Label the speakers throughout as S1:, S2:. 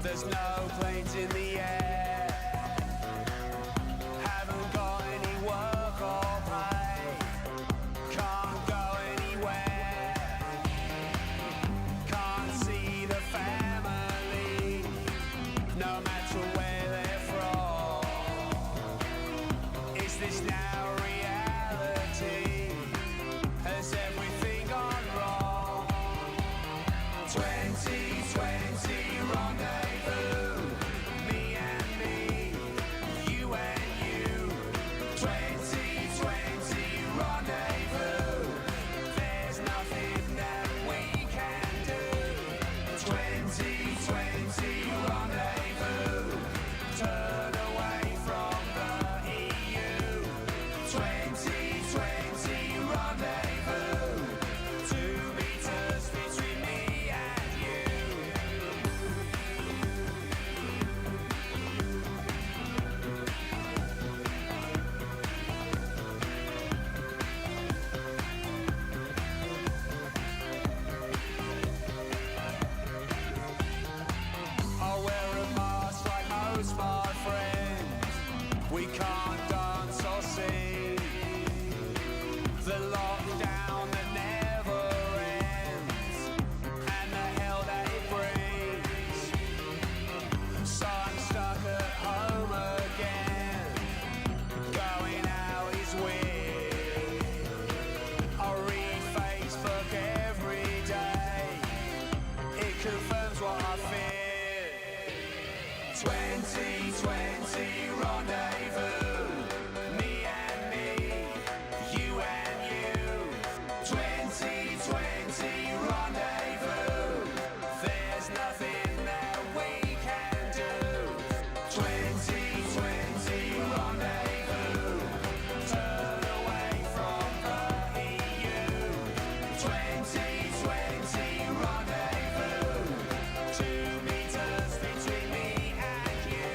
S1: There's no planes in the air. Haven't got any work or pay. Can't go anywhere. Can't see the family, no matter where they're from. Is this now reality? Has everything gone wrong? 2020 rendezvous, me and me, you and you. 2020 rendezvous, there's nothing that we can do. 2020 rendezvous, turn away from the EU. 2020 rendezvous, 2 meters between me and you. I'll wear a mask like most my friends. We can't dance or sing. The lockdown that never ends, and the hell that it brings. So I'm stuck at home again. Going out is weird. I read Facebook every day. It confirms what I fear. 2020 rendezvous, me and me, you and you. 2020 rendezvous, there's nothing that we can do. 2020 rendezvous, turn away from the EU. 2020 rendezvous, 2 meters between me and you.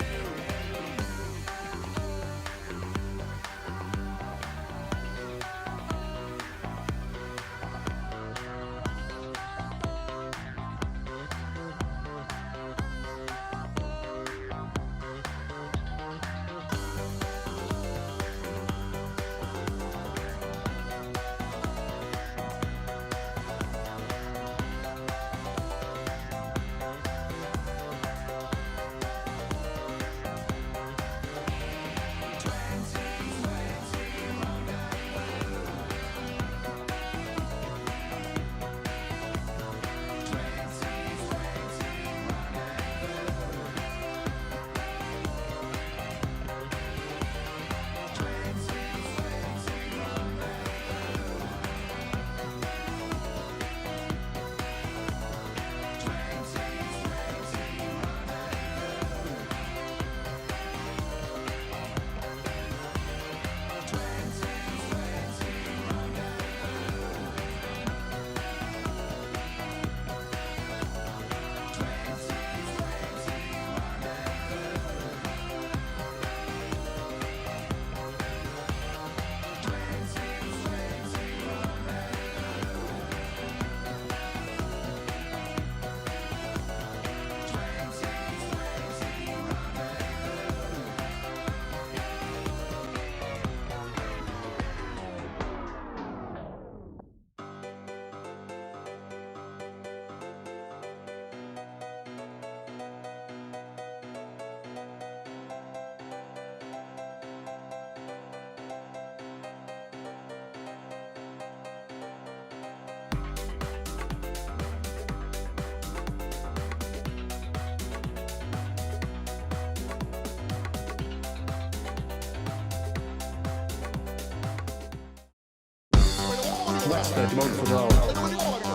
S2: That's the month ago.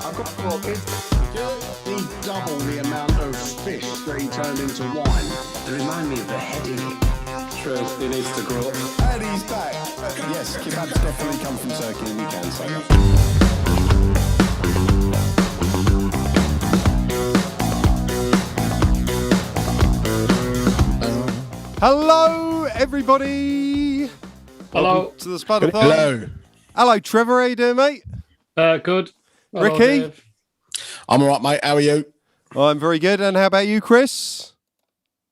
S2: I've got to look it. Double the amount of fish that he turned into wine.
S3: They remind me of a headache. First, he needs to grow up.
S4: And he's back. Yes, kebabs definitely come from Turkey, we can say that.
S2: Hello, everybody.
S3: Hello.
S2: Welcome to the Spudathon.
S5: Hello.
S2: Hello, Trevor. How you doing, mate?
S3: Good. Hello,
S2: Ricky?
S3: Dave.
S5: I'm all right, mate. How are you?
S2: I'm very good. And how about you, Chris?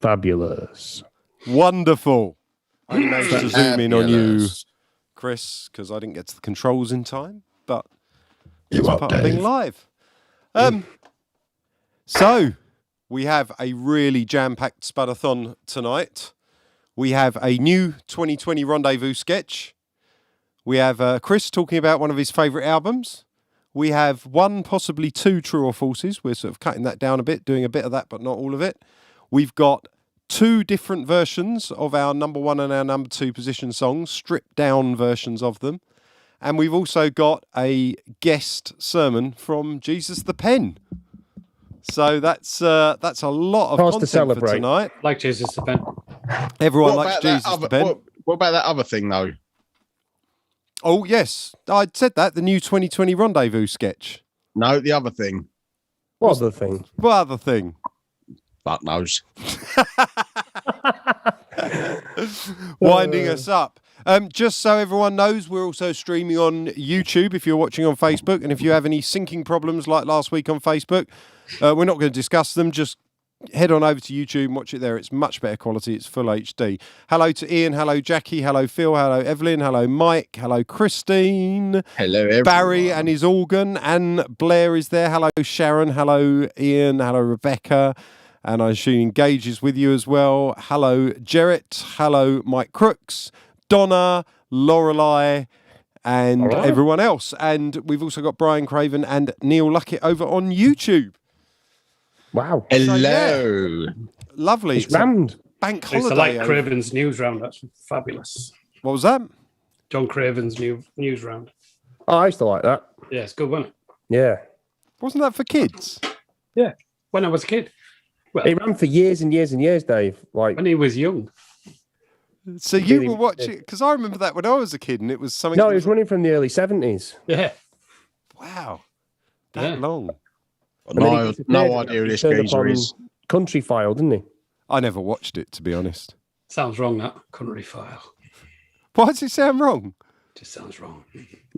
S6: Fabulous.
S2: Wonderful. I managed to zoom in on you,
S5: Fabulous.
S2: Chris, because I didn't get to the controls in time, but
S5: You
S2: it's
S5: up,
S2: part of being
S5: Dave?
S2: live. So we have a really jam-packed Spudathon tonight. We have a new 2020 Rendezvous sketch. We have Chris talking about one of his favourite albums. We have one, possibly two true or falses. We're sort of cutting that down a bit, doing a bit of that, but not all of it. We've got two different versions of our number one and our number two position songs, stripped down versions of them. And we've also got a guest sermon from Jesus the Pen. So that's a lot of
S6: Cause to
S2: content
S6: celebrate.
S2: for tonight.
S3: Like Jesus the Pen.
S2: Everyone
S5: What
S2: likes
S5: about that
S2: Jesus
S5: other-
S2: the Pen.
S5: What about that other thing, though?
S2: Oh, yes. I said that, the new 2020 Rendezvous sketch.
S5: No, the other thing.
S6: What's the thing?
S2: What other thing?
S5: Fuck knows.
S2: Winding us up. Just so everyone knows, we're also streaming on YouTube if you're watching on Facebook. And if you have any syncing problems like last week on Facebook, we're not going to discuss them. Just head on over to YouTube and watch it there. It's much better quality. It's full HD. Hello to Ian. Hello, Jackie. Hello, Phil. Hello, Evelyn. Hello, Mike. Hello, Christine.
S5: Hello, everyone.
S2: Barry and his organ. And Blair is there. Hello, Sharon. Hello, Ian. Hello, Rebecca. And I assume Gage is with you as well. Hello, Jarrett. Hello, Mike Crooks. Donna, Lorelei, and everyone else. And we've also got Brian Craven and Neil Luckett over on YouTube.
S6: Wow.
S5: Hello.
S2: yeah. Lovely.
S6: It's rammed.
S2: Bank
S3: I used to
S2: holiday.
S3: like Craven's news round. That's fabulous.
S2: What was that?
S3: John Craven's news round.
S6: Oh, I used to like that.
S3: Yeah, it's good, wasn't it?
S6: Yeah.
S2: Wasn't that for kids?
S3: Yeah. When I was a kid. Well,
S6: It ran for years and years and years, Dave. Like,
S3: when he was young.
S2: So you
S6: Really
S2: were watching, because I remember that when I was a kid and it was something.
S6: no, it was running from the early 70s.
S3: Yeah.
S2: Wow. That
S3: Yeah.
S2: long.
S6: And then he
S5: No,
S6: disappeared
S5: no
S6: and
S5: idea who this
S6: turned up
S5: geezer
S6: on
S5: is.
S6: Country File, didn't he?
S2: I never watched it, to be honest.
S3: Sounds wrong, that. Country File.
S2: Why does it sound wrong?
S3: Just sounds wrong.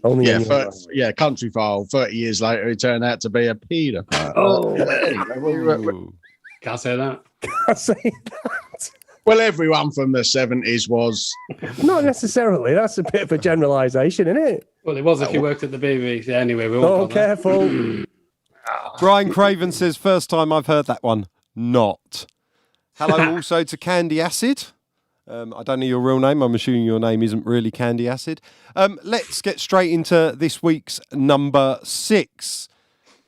S6: Only
S5: Yeah,
S6: in your life.
S5: Country File. 30 years later, he turned out to be a paedophile.
S2: Ooh.
S3: Can't say that.
S6: I say that.
S5: Well, everyone from the 70s was.
S6: Not necessarily. That's a bit of a generalisation, isn't it?
S3: Well, it was if you worked at the BBC. Anyway, we
S6: Oh,
S3: won't go there.
S6: careful.
S2: Brian Craven says, first time I've heard that one. Not. Hello also to Candy Acid. I don't know your real name. I'm assuming your name isn't really Candy Acid. Let's get straight into this week's number 6.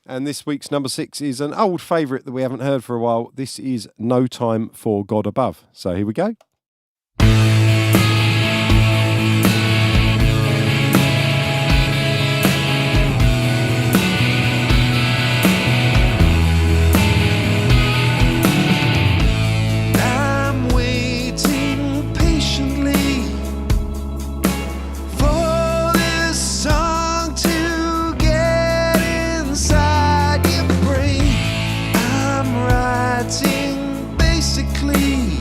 S2: And this week's number 6 is an old favourite that we haven't heard for a while. This is No Time for God Above. So here we go.
S1: I'm waiting patiently for this song to get inside your brain. I'm writing basically.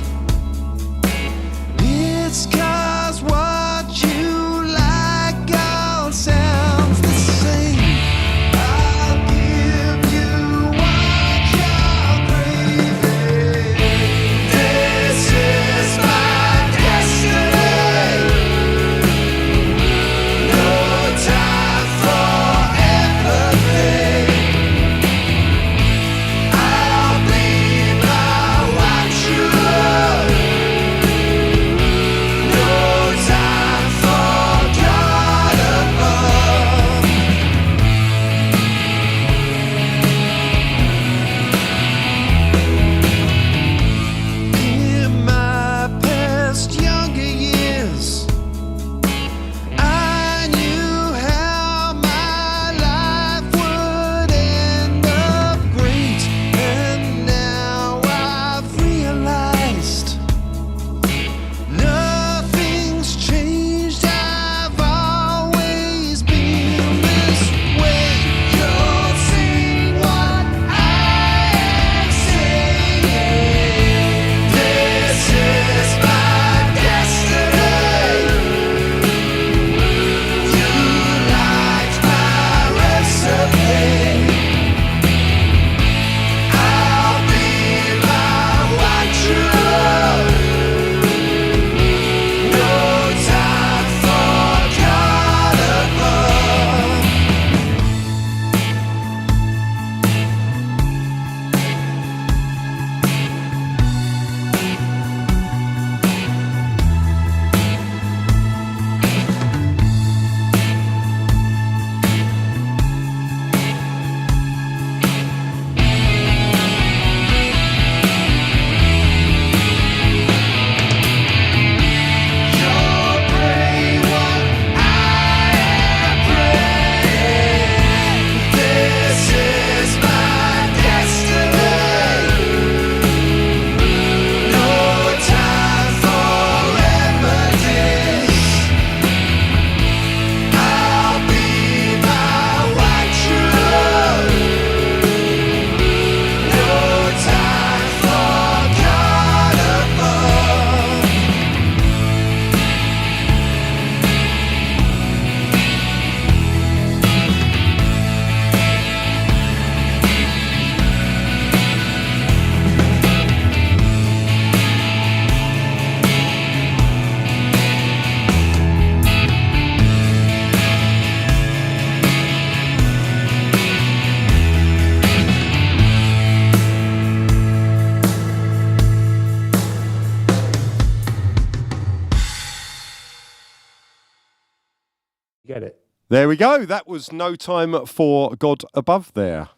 S6: get it.
S2: There we go. That was No Time for God Above there.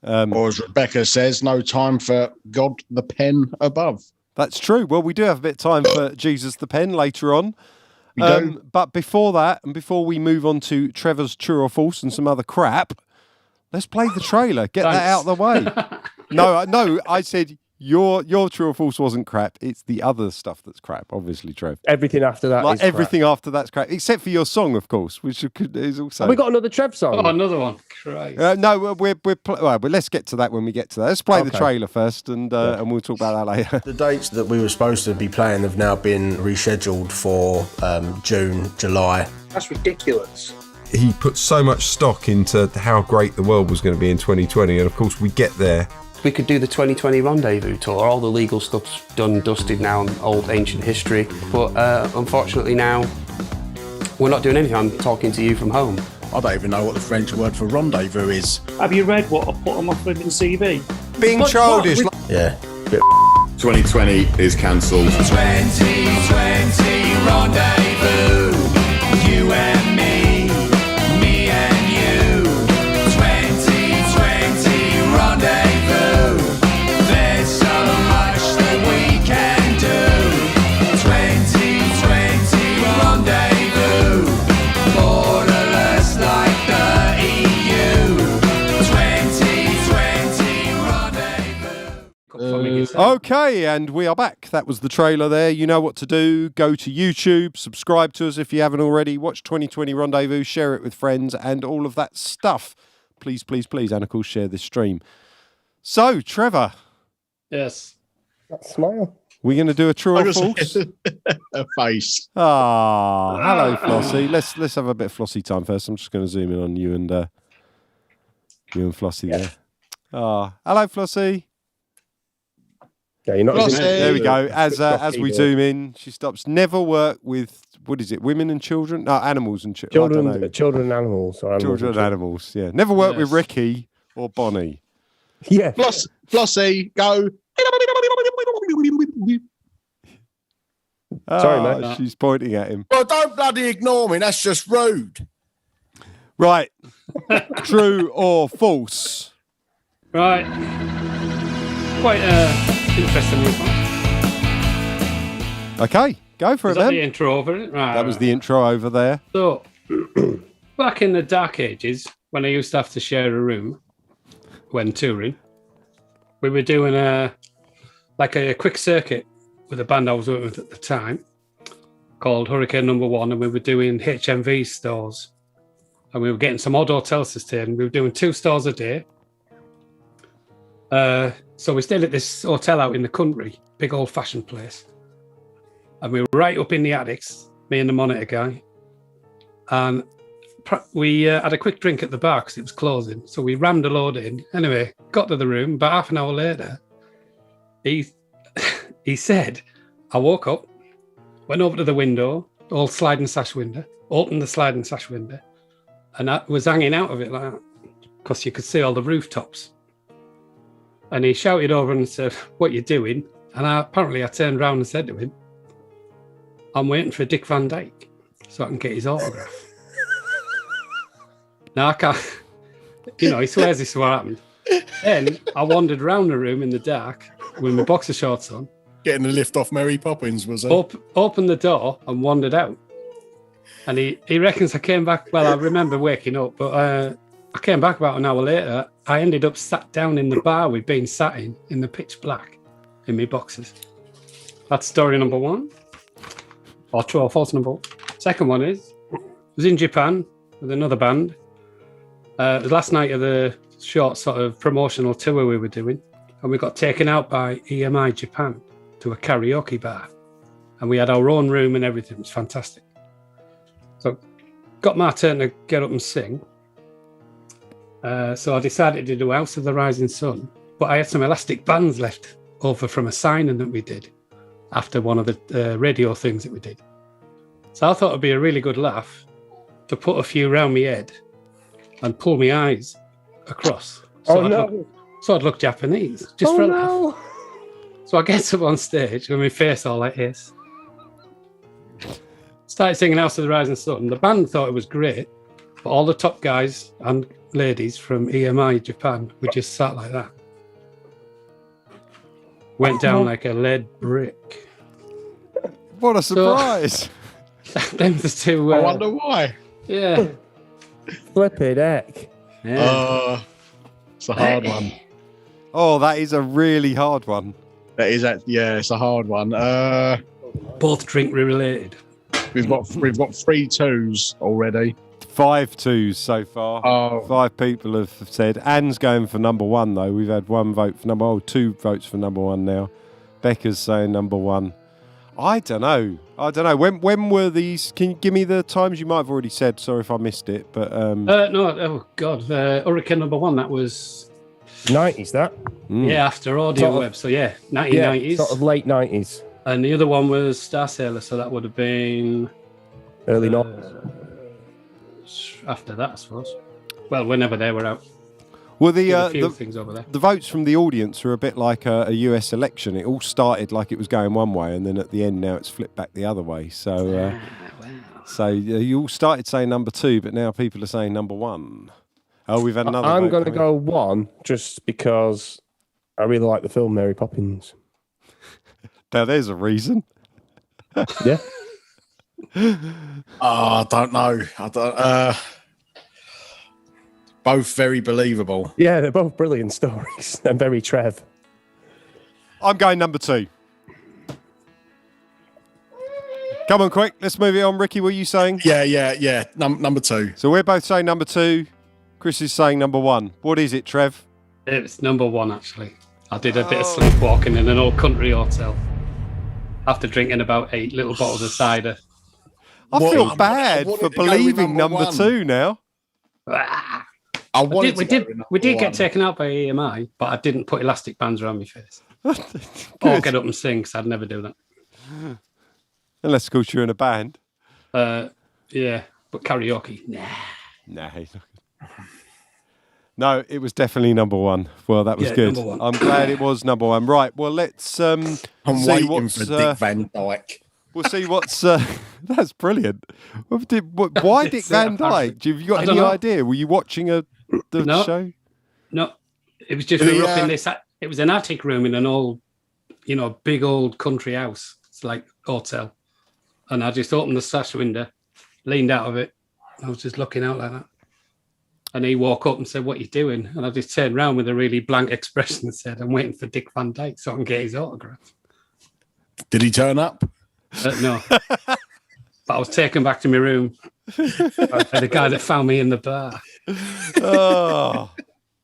S5: Or as Rebecca says, no time for God the pen above.
S2: That's true. Well, we do have a bit of time for Jesus the Pen later on.
S5: We do.
S2: But before that, and before we move on to Trevor's True or False and some other crap, let's play the trailer. Get that out of the way. No, I said your True or False wasn't crap. It's the other stuff that's crap, obviously, Trev.
S6: Everything after that
S2: Like
S6: is
S2: everything
S6: crap.
S2: after that's crap, except for your song, of course, which is also...
S6: Have we got another Trev song?
S3: Oh, another one. Christ.
S2: no, well, but let's get to that when we get to that. Let's play the
S6: Okay.
S2: trailer first, and we'll talk about that later.
S7: The dates that we were supposed to be playing have now been rescheduled for June, July.
S8: That's ridiculous.
S9: He put so much stock into how great the world was going to be in 2020, and of course we get there.
S10: We could do the 2020 Rendezvous tour. All the legal stuff's done, dusted now, and old ancient history. But unfortunately now, we're not doing anything. I'm talking to you from home.
S5: I don't even know what the French word for rendezvous is.
S8: Have you read what I put on my flipping CV?
S7: Being childish. Yeah.
S11: 2020 is cancelled.
S1: 2020 rendezvous. You and me and you. 2020 rendezvous. There's so much that we can do. 2020 rendezvous. Borderless like the EU. 2020 rendezvous.
S2: Okay, and we are back. That was the trailer there. You know what to do. Go to YouTube, subscribe to us if you haven't already, watch 2020 Rendezvous, share it with friends, and all of that stuff. Please, please, please, and of course, share this stream. So, Trevor,
S3: Yes.
S6: That smile.
S2: we're going to do a true or false?
S5: A face.
S2: Ah, hello, Flossie. Let's have a bit of Flossie time first. I'm just going to zoom in on you and Flossie there. Ah, hello, Flossie.
S6: Yeah, you're not.
S5: Flossie.
S2: There we go. As we
S6: keyboard.
S2: zoom in, she stops. Never work with, what is it, women and children? No, animals and children.
S6: Children and animals. Or animals
S2: Children and
S6: and
S2: animals, yeah. Never work with
S3: Yes.
S2: Ricky or Bonnie.
S6: Yeah.
S5: Flossie, go.
S6: Sorry,
S2: Ah,
S6: mate.
S2: she's pointing at him.
S7: Well, don't bloody ignore me. That's just rude.
S2: Right. True or false?
S3: Right. Quite interesting response.
S2: Okay, go for
S3: Is
S2: it
S3: that the
S2: then.
S3: intro over it? Right.
S2: That was the intro over there.
S3: So, back in the dark ages, when I used to have to share a room when touring, we were doing a quick circuit with a band I was working with at the time called Hurricane Number One, and we were doing HMV stores. And we were getting some odd hotels to stay in. We were doing 2 stores a day. So we stayed at this hotel out in the country, big old-fashioned place. And we were right up in the attics, me and the monitor guy. And we had a quick drink at the bar because it was closing. So we rammed a load in. Anyway, got to the room. About half an hour later, he said, I woke up, went over to the window, old sliding sash window, opened the sliding sash window, and I was hanging out of it like that because you could see all the rooftops. And he shouted over and said, what you doing? And apparently I turned around and said to him, I'm waiting for Dick Van Dyke so I can get his autograph. Now I can't, he swears this is what happened. Then I wandered around the room in the dark with my boxer shorts on.
S5: Getting the lift off Mary Poppins, was it?
S3: Opened the door and wandered out. And he reckons I came back, well, I remember waking up, but I came back about an hour later. I ended up sat down in the bar we'd been sat in the pitch black, in my boxers. That's story number 1. Or true or false number 1. Second one is, I was in Japan with another band. It was last night of the short sort of promotional tour we were doing, and we got taken out by EMI Japan to a karaoke bar. And we had our own room and everything. It was fantastic. So got my turn to get up and sing. So I decided to do House of the Rising Sun, but I had some elastic bands left over from a signing that we did after one of the radio things that we did. So I thought it'd be a really good laugh to put a few round my head and pull my eyes across. So I'd look Japanese, just for a laugh. So I get up on stage with my face all like this. Started singing House of the Rising Sun. The band thought it was great, but all the top guys and ladies from EMI Japan were just sat like that. Went down like a lead brick.
S2: What a surprise!
S3: Them the two.
S5: I wonder why.
S3: Yeah.
S6: Flipping heck.
S3: Yeah.
S5: It's a hard one.
S2: Oh, that is a really hard one.
S5: That is, yeah, it's a hard one.
S3: Both drink related.
S5: We've got 3 2s already.
S2: 5 2s so far.
S5: Oh.
S2: 5 people have said. Anne's going for number 1 though. We've had 1 vote for number. 2 votes for number 1 now. Becca's saying number 1. I don't know. When were these? Can you give me the times? You might have already said. Sorry if I missed it. But
S3: No. Oh God. Hurricane number 1. That was
S6: 90s. That.
S3: Yeah, after Audio
S6: Sort of-
S3: Web. So yeah, 1990s.
S6: Yeah, sort of late 90s,
S3: And the other one was Star Sailor. So that would have been
S6: early 90s.
S3: after that, I suppose. Well, whenever they were out.
S2: well,
S3: Did a few things over there.
S2: the votes from the audience are a bit like a US election. It all started like it was going one way, and then at the end now it's flipped back the other way. So, you all started saying number 2, but now people are saying number 1. Oh, we've had another.
S6: I'm
S2: vote
S6: going to
S2: coming.
S6: go 1 just because I really like the film Mary Poppins.
S2: Now there's a reason.
S6: Yeah.
S5: I don't know. Both very believable.
S6: Yeah, they're both brilliant stories and very Trev.
S2: I'm going number 2. Come on, quick. Let's move it on. Ricky, what are you saying?
S5: Yeah. Number 2.
S2: So we're both saying number 2. Chris is saying number 1. What is it, Trev?
S3: It's number 1 actually. I did a bit of sleepwalking in an old country hotel after drinking about 8 little bottles of cider.
S2: I
S5: What-
S2: feel bad
S5: what
S2: for
S5: did you go with
S2: believing
S5: number
S2: number
S5: 1?
S2: 2 now.
S3: We did get taken out by EMI, but I didn't put elastic bands around my face. Or get up and sing, because I'd never do that.
S2: Unless, of course, you're in a band.
S3: Yeah, but karaoke, nah.
S2: Nah. No, it was definitely number 1. Well, that was
S3: Yeah,
S2: good.
S3: number 1.
S2: I'm glad it was number 1. Right. Well, let's
S5: I'm
S2: see
S5: waiting
S2: what's.
S5: for Dick Van Dyke.
S2: We'll see what's. That's brilliant. Why Dick
S3: It's,
S2: Van Dyke? Have you got
S3: I
S2: any
S3: don't know.
S2: idea? Were you watching the
S3: No.
S2: show?
S3: No, it was just we were up in this. It was an attic room in an old, big old country house. It's like hotel, and I just opened the sash window, leaned out of it. I was just looking out like that, and he walked up and said, "What are you doing?" And I just turned around with a really blank expression and said, "I'm waiting for Dick Van Dyke so I can get his autograph."
S5: Did he turn up?
S3: No, but I was taken back to my room by the guy that found me in the bar
S2: Oh,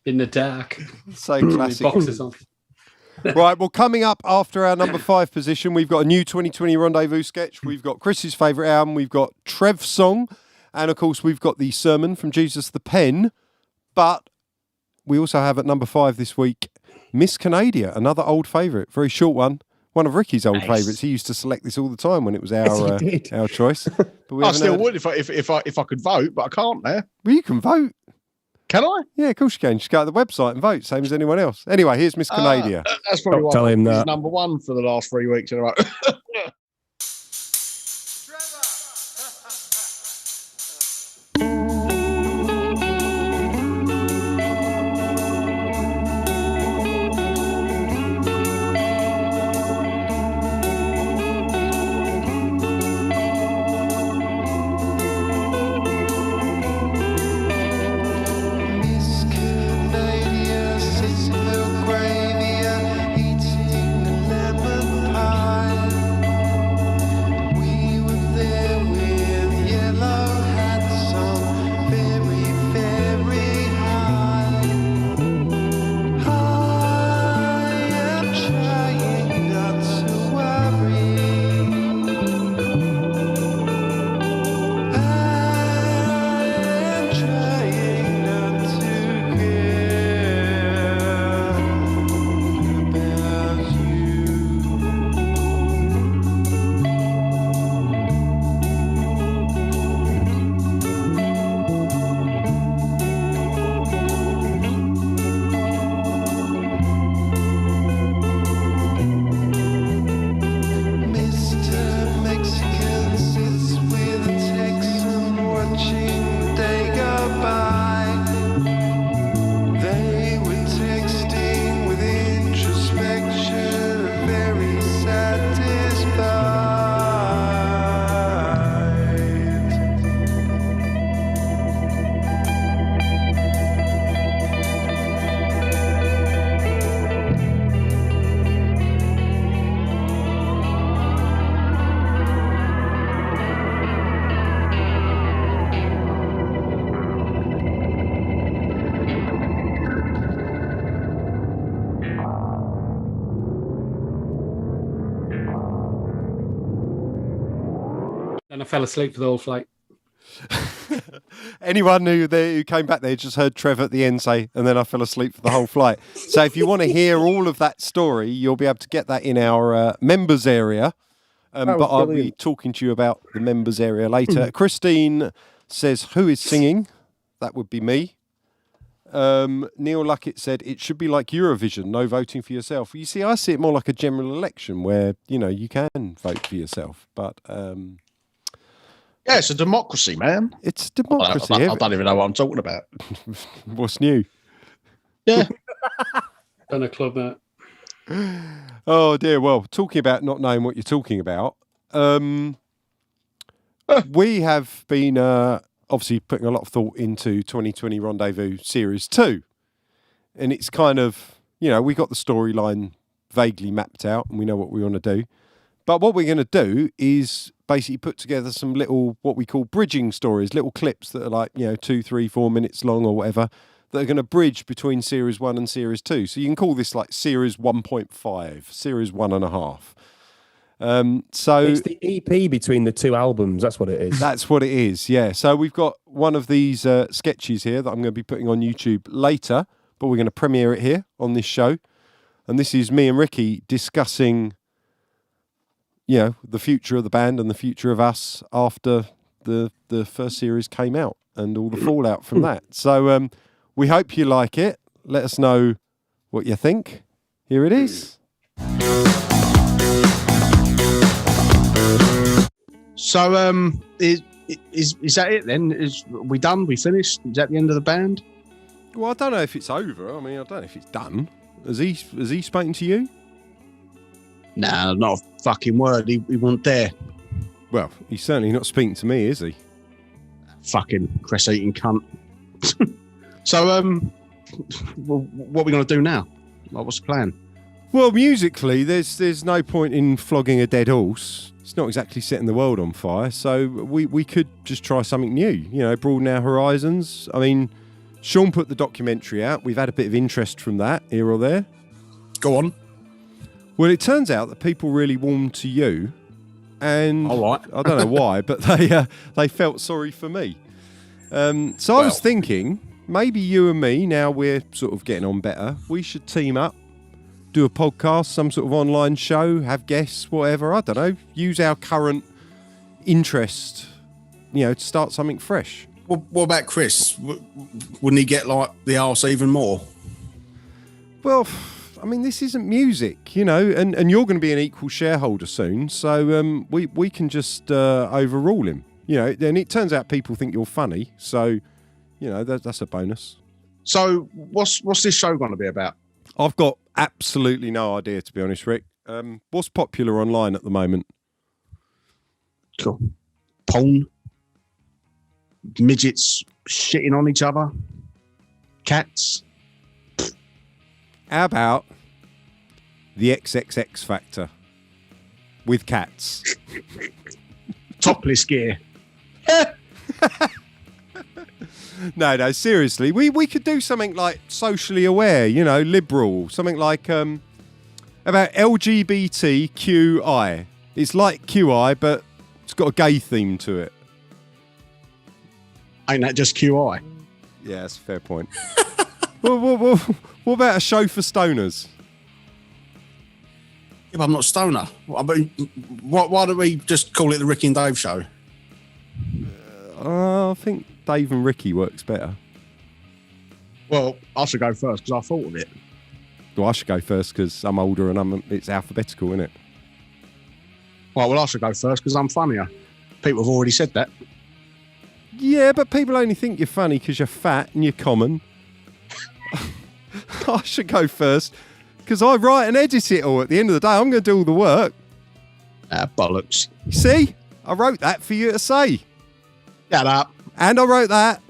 S3: in the dark.
S2: so
S3: With
S2: classic.
S3: boxes on.
S2: Right, well, coming up after our number 5 position, we've got a new 2020 Rendezvous sketch. We've got Chris's favourite album. We've got Trev's song. And, of course, we've got the sermon from Jesus the Pen. But we also have at number 5 this week, Miss Canadia, another old favourite. Very short one. One of Ricky's old favourites. He used to select this all the time when it was our choice. But we
S5: I
S2: haven't
S5: still
S2: heard-
S5: would if I could vote, but I can't now.
S2: Well, you can vote.
S5: Can I?
S2: Yeah, of course you can. Just go to the website and vote, same as anyone else. Anyway, here's Miss Canadia.
S5: That's probably
S6: Don't
S5: why
S6: tell him
S5: he's
S6: that.
S5: number 1 for the last 3 weeks in a row.
S1: Miss Canadia sits in the gravy and eats lemon pie.
S3: And I fell asleep for the whole flight.
S2: Anyone who came back there just heard Trev at the end say, and then I fell asleep for the whole flight. So if you want to hear all of that story, you'll be able to get that in our members area. But I'll be talking to you about the members area later. Christine says, who is singing? That would be me. Neil Luckett said, it should be like Eurovision, no voting for yourself. You see, I see it more like a general election where, you can vote for yourself. But
S5: yeah, it's a democracy, man.
S2: It's democracy.
S5: I don't even know what I'm talking about.
S2: What's new?
S5: Yeah.
S3: Done a club, mate.
S2: Oh, dear. Well, talking about not knowing what you're talking about, we have been obviously putting a lot of thought into 2020 Rendezvous Series 2. And it's kind of, we got the storyline vaguely mapped out and we know what we want to do. But what we're going to do is basically put together some little, what we call bridging stories, little clips that are like, 2, 3, 4 minutes long or whatever, that are going to bridge between Series 1 and Series 2. So you can call this like Series 1.5, Series 1.5. So
S6: it's the EP between the two albums. That's what it is.
S2: That's what it is, yeah. So we've got one of these sketches here that I'm going to be putting on YouTube later, but we're going to premiere it here on this show. And this is me and Ricky discussing, the future of the band and the future of us after the first series came out and all the fallout from that. So we hope you like it. Let us know what you think. Here it is.
S5: So, is that it then? Is we done? We finished? Is that the end of the band?
S2: Well, I don't know if it's over. I mean, I don't know if it's done. Has he spoken to you?
S5: Nah, not a fucking word. He wasn't there.
S2: Well, he's certainly not speaking to me, is he?
S5: Fucking cress-eating cunt. So, what are we going to do now? Like, what's the plan?
S2: Well, musically, there's no point in flogging a dead horse. It's not exactly setting the world on fire, so we could just try something new, broaden our horizons. I mean, Sean put the documentary out. We've had a bit of interest from that, here or there.
S5: Go on.
S2: Well, it turns out that people really warmed to you, and
S5: all right.
S2: I don't know why, but they felt sorry for me. I was thinking, maybe you and me, now we're sort of getting on better, we should team up, do a podcast, some sort of online show, have guests, whatever, I don't know, use our current interest, to start something fresh.
S7: Well, what about Chris? Wouldn't he get like the arse even more?
S2: Well, I mean, this isn't music, and you're going to be an equal shareholder soon, so we can just overrule him, and it turns out people think you're funny, so, that's a bonus.
S5: So what's this show going to be about?
S2: I've got absolutely no idea, to be honest, Rick. What's popular online at the moment?
S5: Cool. Porn. Midgets shitting on each other. Cats.
S2: How about the XXX Factor with cats?
S5: Topless gear.
S2: No, seriously. We could do something like socially aware, liberal. Something like about LGBTQI. It's like QI, but it's got a gay theme to it.
S5: Ain't that just QI?
S2: Yeah, that's a fair point. What about a show for stoners?
S7: Yeah, but I'm not a stoner. I mean, why don't we just call it the Ricky and Dave show?
S2: I think Dave and Ricky works better.
S5: Well, I should go first because I thought of it.
S2: Well, I should go first because I'm older and it's alphabetical, isn't it?
S5: Well, I should go first because I'm funnier. People have already said that.
S2: Yeah, but people only think you're funny because you're fat and you're common. I should go first because I write and edit it all. At the end of the day, I'm going to do all the work.
S5: Bollocks.
S2: See? I wrote that for you to say.
S5: Shut up.
S2: And I wrote that.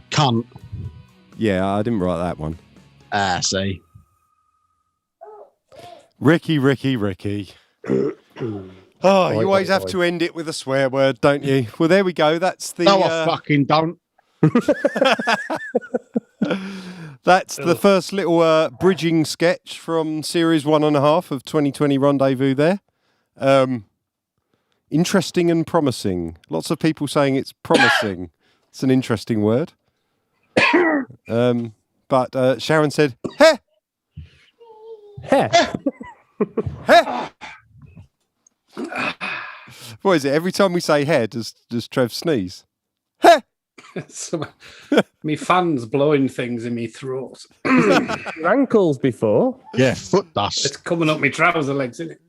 S5: Cunt.
S2: Yeah, I didn't write that one.
S5: See.
S2: Ricky. Oh, you always have to end it with a swear word, don't you? Well, there we go. That's the...
S5: No, I fucking don't.
S2: That's the first little bridging sketch from Series 1.5 of 2020 Rendezvous there. Interesting and promising. Lots of people saying it's promising. It's an interesting word. But Sharon said, heh!
S6: Heh!
S2: Heh! What is it? Every time we say heh, does Trev sneeze? Heh!
S3: Me fans blowing things in me throat.
S6: Your ankles before.
S5: Yeah, foot dust.
S3: It's coming up my trouser legs, isn't it?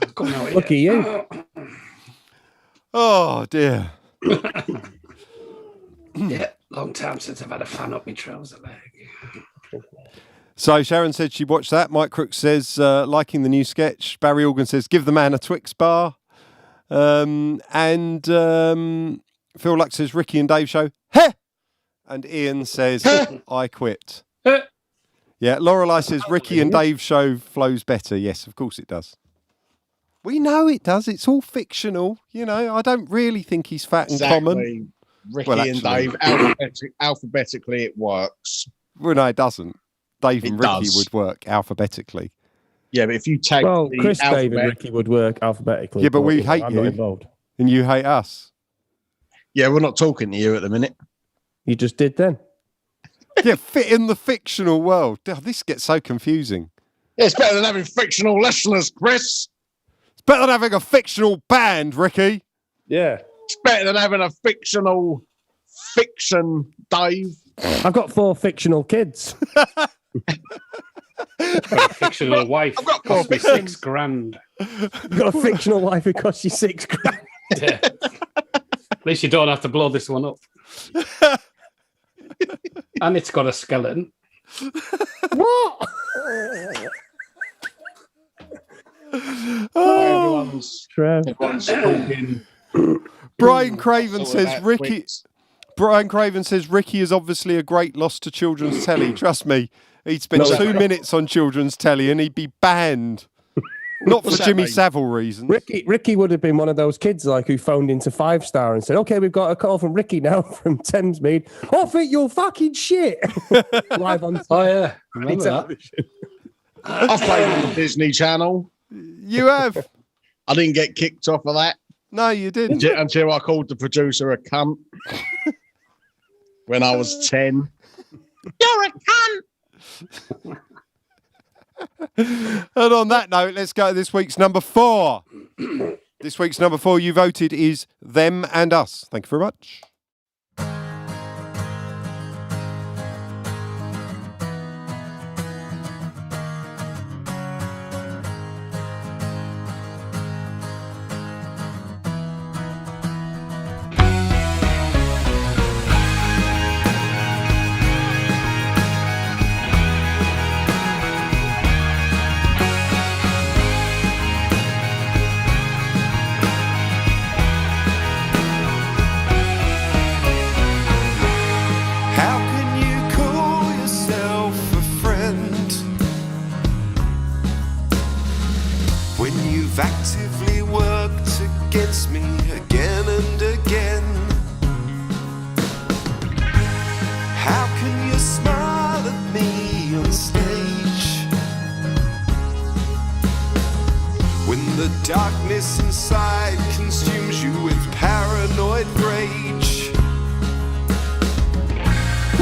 S3: It's coming out
S6: Look at you.
S2: Oh, dear.
S3: Yeah, long time since I've had a fan up my trouser leg.
S2: So Sharon said she watched that. Mike Crook says, liking the new sketch. Barry Organ says, give the man a Twix bar. And Phil Luck says, Ricky and Dave show. Heh! And Ian says, I quit. Yeah, Lorelei says, Ricky and Dave show flows better. Yes, of course it does. We know it does. It's all fictional. You know, I don't really think he's fat and common.
S5: Ricky
S2: Well,
S5: and Dave, alphabetically it works.
S2: Well, no, it doesn't. Dave and
S5: It
S2: Ricky
S5: does.
S2: would work alphabetically.
S5: Yeah, but if you take
S6: Well,
S5: the
S6: Chris,
S5: alphabet,
S6: Dave, and Ricky would work alphabetically.
S2: Yeah, but we hate
S6: I'm
S2: you.
S6: not involved.
S2: And you hate us.
S5: yeah, we're not talking to you at the minute.
S6: You just did then.
S2: Yeah, fit in the fictional world. Oh, this gets so confusing.
S5: Yeah, it's better than having fictional listeners, Chris.
S2: It's better than having a fictional band, Ricky.
S6: Yeah.
S5: It's better than having a fictional fiction, Dave.
S6: I've got 4 fictional kids.
S3: Got a fictional wife.
S5: I've got
S3: cost me
S5: four
S3: $6,000.
S6: You've got a fictional wife who costs you $6,000.
S3: Yeah. At least you don't have to blow this one up. And it's got a skeleton.
S6: What?
S5: Everyone's
S6: Trev.
S5: talking.
S2: Brian Craven
S5: Sort of
S2: says
S5: that
S2: Ricky.
S5: Twix.
S2: Brian Craven says Ricky is obviously a great loss to children's telly. Trust me, he'd spend
S6: No,
S2: 2 minutes on children's telly and he'd be banned. Not for
S5: What's that
S2: Jimmy
S5: mean?
S2: Savile reasons.
S6: Ricky would have been one of those kids like who phoned into 5 Star and said, "Okay, we've got a call from Ricky now from Thamesmead. Off it, your fucking shit." Live on
S3: Oh, yeah. Remember that?
S6: television.
S5: I played on the Disney Channel.
S2: You have.
S5: I didn't get kicked off of that
S2: No, you didn't.
S5: until I called the producer a cunt when I was 10. You're a cunt.
S2: And on that note, let's go to this week's number 4. This week's number 4 you voted is Them and Us. Thank you very much. How can you call yourself a friend when you've actively worked against me again and again? How can you smile at me on stage when the darkness inside consumes you with paranoid rage?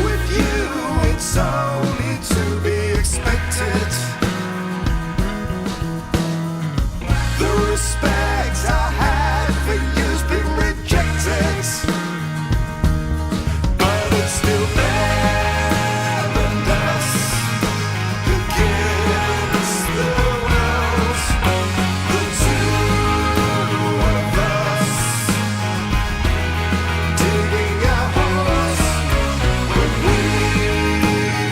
S2: With you, it's only to be expected. The respect I had for you's been rejected, but it's still them and us against the world. The two of us digging our holes. When we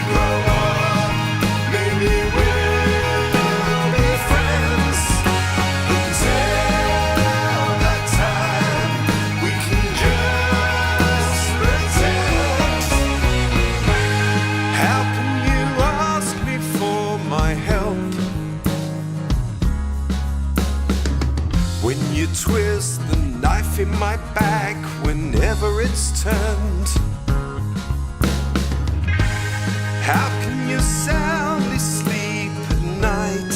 S2: grow up, maybe we'll be friends. Until that time, we can just pretend. How can you ask me for my help when you twist the knife in my back whenever it's turned? How can you soundly sleep at night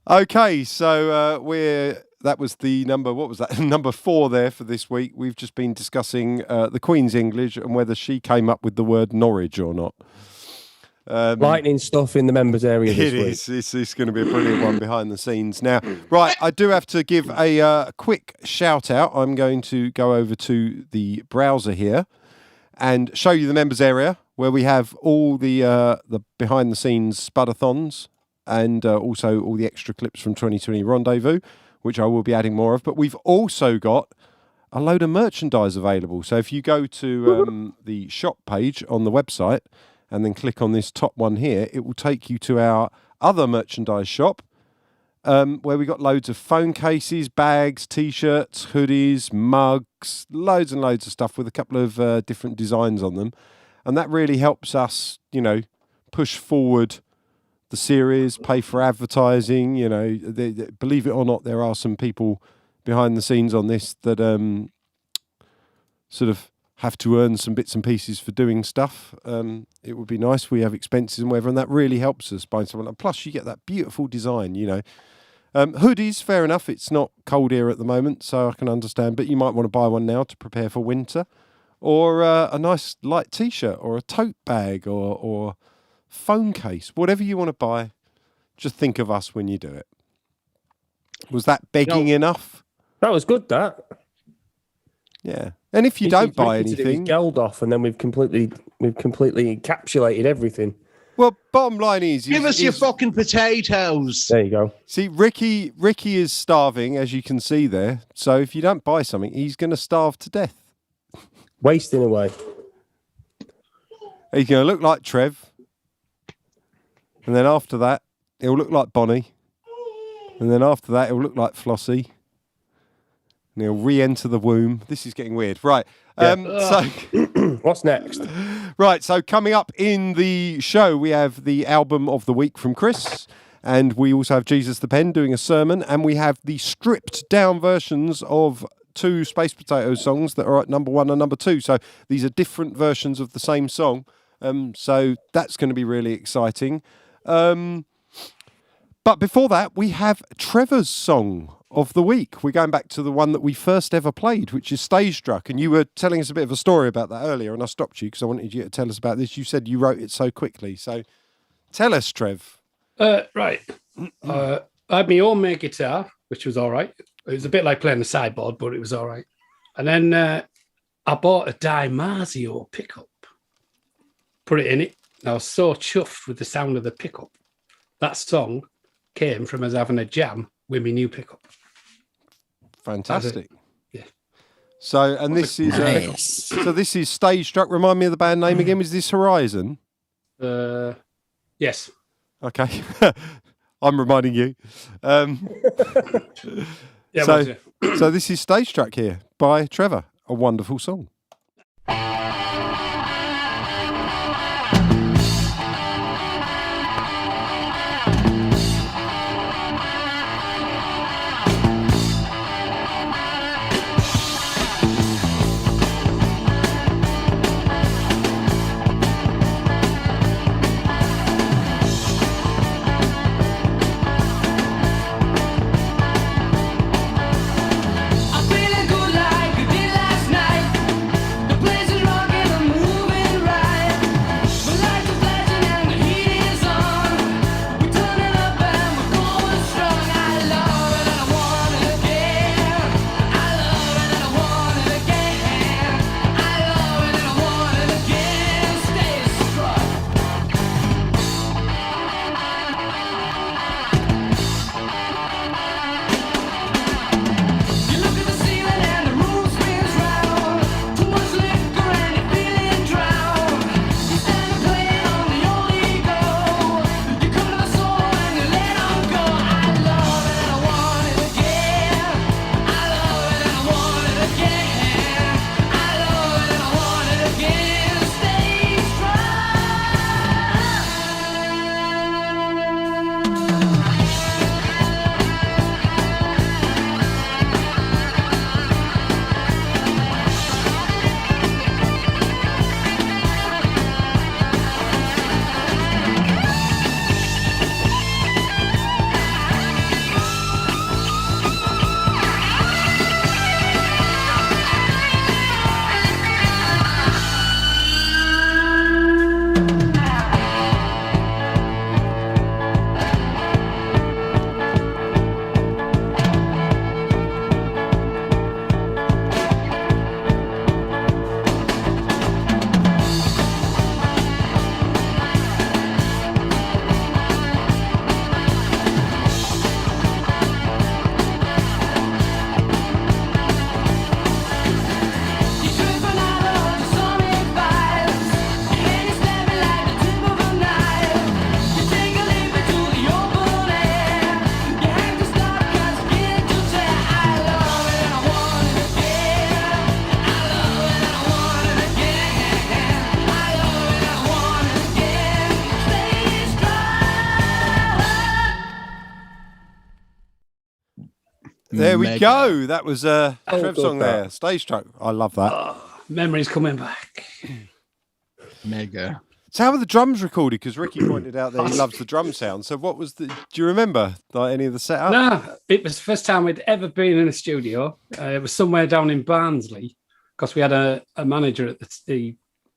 S2: Okay, so that was the number. What was that? Number 4 there for this week. We've just been discussing the Queen's English and whether she came up with the word Norwich or not.
S6: Lightning stuff in the members area this week.
S2: It's going to be a brilliant one behind the scenes. Now, right, I do have to give a quick shout out. I'm going to go over to the browser here and show you the members area where we have all the behind the scenes Spudathons and also all the extra clips from 2020 Rendezvous, which I will be adding more of. But we've also got a load of merchandise available. So if you go to the shop page on the website and then click on this top one here, it will take you to our other merchandise shop where we got loads of phone cases, bags, T-shirts, hoodies, mugs, loads and loads of stuff with a couple of different designs on them. And that really helps us, push forward the series, pay for advertising. Believe it or not, there are some people behind the scenes on this that sort of have to earn some bits and pieces for doing stuff. It would be nice. We have expenses and whatever, and that really helps us buying someone. And plus, you get that beautiful design, Hoodies, fair enough. It's not cold here at the moment, so I can understand. But you might want to buy one now to prepare for winter. Or a nice light T-shirt or a tote bag or phone case, whatever you want to buy, just think of us when you do it. Was that begging enough?
S6: That was good, that.
S2: Yeah. And if you don't buy anything,
S6: geld off, and then we've completely encapsulated everything.
S2: Well, bottom line is,
S5: give us your fucking potatoes.
S6: There you go.
S2: See, Ricky is starving, as you can see there. So if you don't buy something, he's going to starve to death.
S6: Wasting away.
S2: He's going to look like Trev. And then after that, he'll look like Bonnie. And then after that, he'll look like Flossie. And he'll re-enter the womb. This is getting weird. Right. So
S6: what's next?
S2: Right. So coming up in the show, we have the album of the week from Chris. And we also have Jesus the Pen doing a sermon. And we have the stripped down versions of 2 Space Potatoes songs that are at number 1 and number 2. So these are different versions of the same song. So that's going to be really exciting. But before that, we have Trevor's song of the week. We're going back to the one that we first ever played, which is Stage Struck. And you were telling us a bit of a story about that earlier, and I stopped you because I wanted you to tell us about this. You said you wrote it so quickly. So tell us, Trev.
S3: Right. I had my own made guitar, which was all right. It was a bit like playing the sideboard, but it was all right. And then I bought a DiMarzio pickup, put it in it. And I was so chuffed with the sound of the pickup. That song came from us having a jam with my new pickup.
S2: Fantastic.
S3: Yeah.
S2: So, and this is this is Stage Struck. Remind me of the band name again. Was this Horizon?
S3: Yes.
S2: Okay. I'm reminding you.
S3: Yeah,
S2: so this is Stage Struck here by Trevor. A wonderful song.
S1: I'm feeling good like you did last night.
S2: There we
S5: Mega.
S2: go. That was Trev's
S6: good,
S2: song
S6: that.
S2: there. Stage Struck. I love that.
S3: Memories coming back.
S5: Mega.
S2: So how were the drums recorded? Because Ricky pointed out that he loves the drum sound. So what was the... Do you remember like any of the setup?
S3: No, it was the first time we'd ever been in a studio. It was somewhere down in Barnsley because we had a manager at the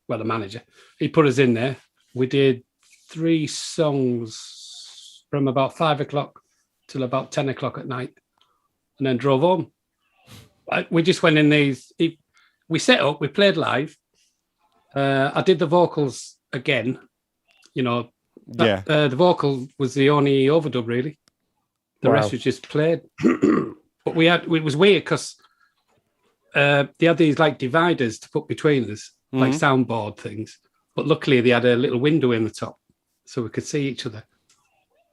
S3: manager. He put us in there. We did 3 songs from about 5 o'clock till about 10 o'clock at night and then drove home. We just went in these... We set up, we played live. I did the vocals again, the vocal was the only overdub really. The rest was just played. But it was weird because they had these like dividers to put between us, like soundboard things. But luckily they had a little window in the top so we could see each other.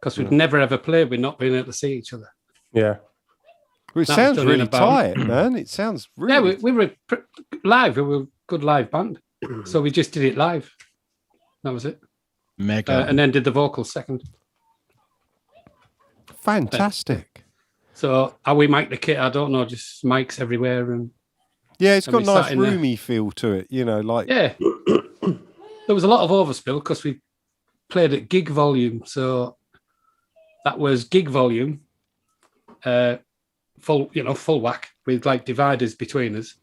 S3: Because we'd never ever played with not being able to see each other.
S6: Yeah.
S2: Well, it sounds really tight, man. It sounds really...
S3: Yeah, we were live. We were a good live band. So we just did it live. That was it.
S5: Mega.
S3: And then did the vocals second.
S2: Fantastic.
S3: So how we mic the kit, I don't know, just mics everywhere. And
S2: yeah, it's got a
S3: we
S2: nice
S3: sat in there.
S2: roomy feel to it, like...
S3: Yeah. There was a lot of overspill because we played at gig volume. So that was gig volume, full whack with like dividers between us,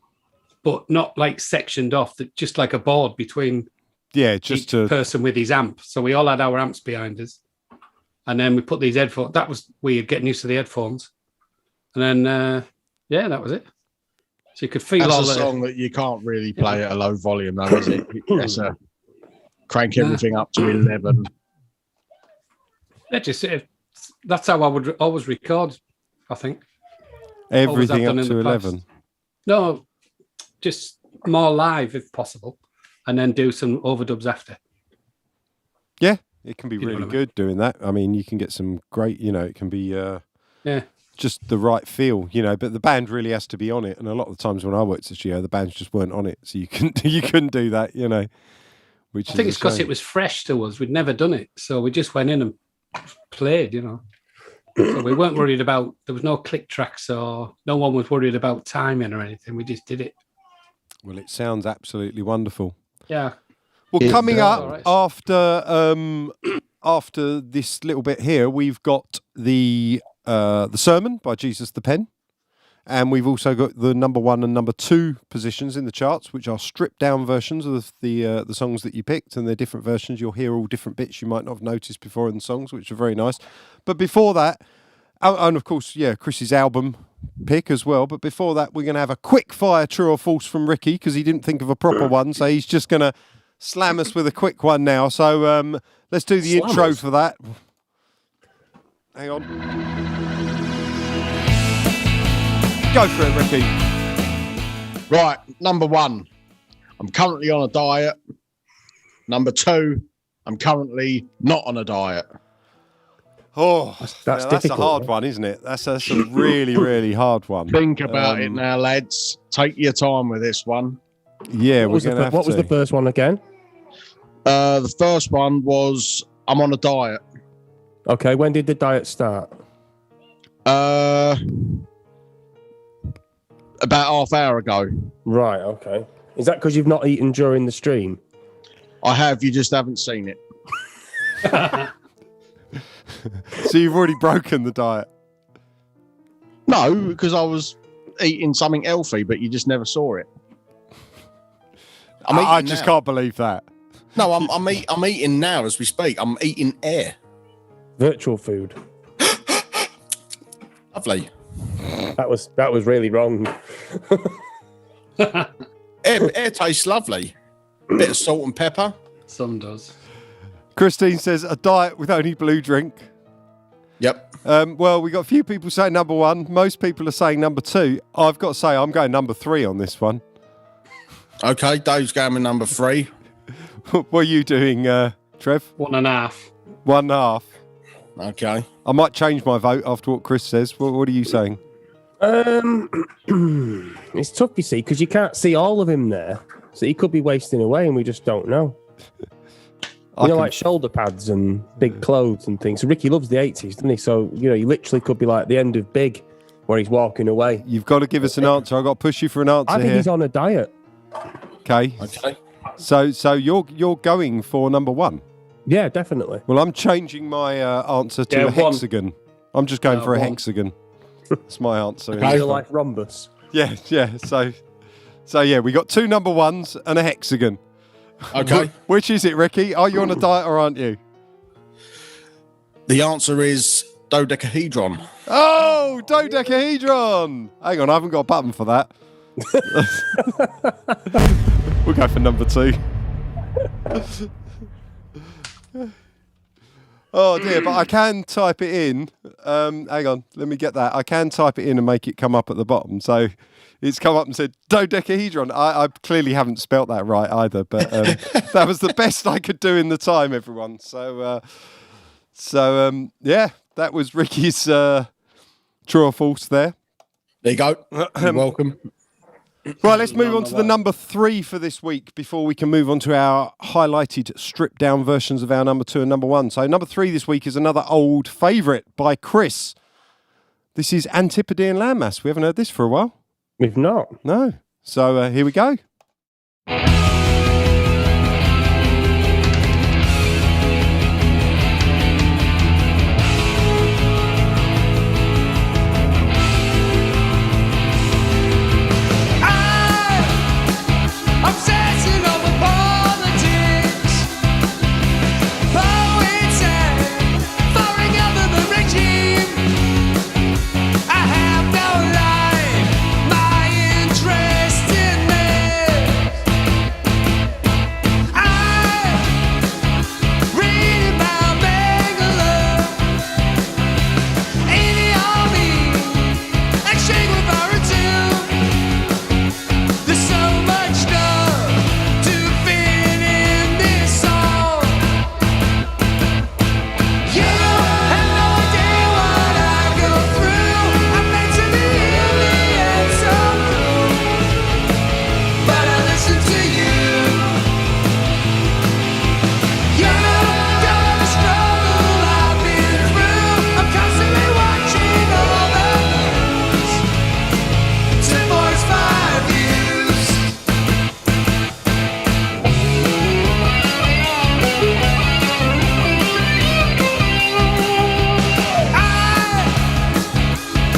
S3: but not like sectioned off, just like a board between each person with his amp. So we all had our amps behind us. And then we put these headphones. That was weird, getting used to the headphones. And then, that was it. So you could feel
S5: That's
S3: all
S5: a
S3: the
S5: song that you can't really play at a low volume, though, is it? That's a crank everything up to 11.
S3: That's how I would always record, I think.
S2: Everything up to 11.
S3: No, just more live if possible, and then do some overdubs after.
S2: Yeah, it can be really good doing that. I mean, you can get some great, it can be just the right feel, but the band really has to be on it. And a lot of the times when I worked at the studio, the bands just weren't on it. So you couldn't do that, which
S3: I think it's because it was fresh to us. We'd never done it. So we just went in and played, So we weren't worried about, there was no click tracks or no one was worried about timing or anything. We just did it.
S2: Well, it sounds absolutely wonderful.
S3: Yeah.
S2: Well, coming up after this little bit here, we've got the sermon by Jesus the Pen, and we've also got the number 1 and number 2 positions in the charts, which are stripped down versions of the songs that you picked, and they're different versions. You'll hear all different bits you might not have noticed before in the songs, which are very nice. But before that, and of course, Chris's album pick as well. But before that, we're going to have a quick fire true or false from Ricky because he didn't think of a proper one, so he's just going to slam us with a quick one now. So let's do the intro for that. Hang on. Go for it, Ricky.
S5: Right, number 1, I'm currently on a diet. Number 2, I'm currently not on a diet.
S2: Oh, that's a hard one, isn't it? That's a really, really hard one.
S5: Think about it now, lads. Take your time with this one.
S2: Yeah,
S6: what was the first one again?
S5: The first one was I'm on a diet.
S6: Okay, when did the diet start?
S5: About half hour ago.
S6: Right, okay. Is that because you've not eaten during the stream?
S5: I have, you just haven't seen it.
S2: So you've already broken the diet?
S5: No, because I was eating something healthy, but you just never saw it.
S2: I just can't believe that.
S4: No, I'm eating now as we speak. I'm eating air.
S6: Virtual food.
S4: Lovely.
S6: That was really wrong.
S4: Air tastes lovely. A bit of salt and pepper.
S3: Some does.
S2: Christine says a diet with only blue drink.
S4: Yep.
S2: Well, we got a few people saying number 1. Most people are saying number 2. I've got to say I'm going number 3 on this one.
S4: Okay, Dave's going with number 3.
S2: What are you doing, Trev?
S3: 1.5.
S2: 1.5.
S4: Okay.
S2: I might change my vote after what Chris says. What are you saying?
S6: It's tough, you see, because you can't see all of him there. So he could be wasting away and we just don't know. Like shoulder pads and big clothes and things. So Ricky loves the 80s, doesn't he? So, you literally could be like the end of Big where he's walking away.
S2: You've got to give us an answer. I've got to push you for an answer
S6: I think
S2: here.
S6: he's on a diet.
S2: Okay. So you're going for number 1.
S6: Yeah, definitely.
S2: Well, I'm changing my answer to a hexagon. I'm just going for a hexagon. That's my answer.
S6: Okay. Like rhombus.
S2: Yeah. So yeah, we got 2 number 1s and a hexagon.
S5: Okay.
S2: Which is it, Ricky? Are you on a diet or aren't you?
S5: The answer is dodecahedron.
S2: Oh, dodecahedron! Hang on, I haven't got a button for that. We'll go for number 2. Oh dear, but I can type it in. Hang on, let me get that. I can type it in and make it come up at the bottom. So it's come up and said dodecahedron. I clearly haven't spelt that right either, but that was the best I could do in the time, everyone. So yeah, that was Ricky's true or false there.
S5: There you go. You're welcome.
S2: Right, let's move on to the number 3 for this week before we can move on to our highlighted, stripped down versions of our number 2 and number 1. So number 3 this week is another old favourite by Chris. This is Antipodean landmass. We haven't heard this for a while.
S6: We've not.
S2: No. So here we go.
S1: Obsessing over politics, poets and foreign government regime. I have no life, my interest in this. I read about Bangalore in the army, exchange with our too. There's so much stuff to fit in this song. You have no idea what I go through. I'm meant to be in the end so cool, but I listen to you. You don't know the struggle I've been through. I'm constantly watching all the news to voice my views.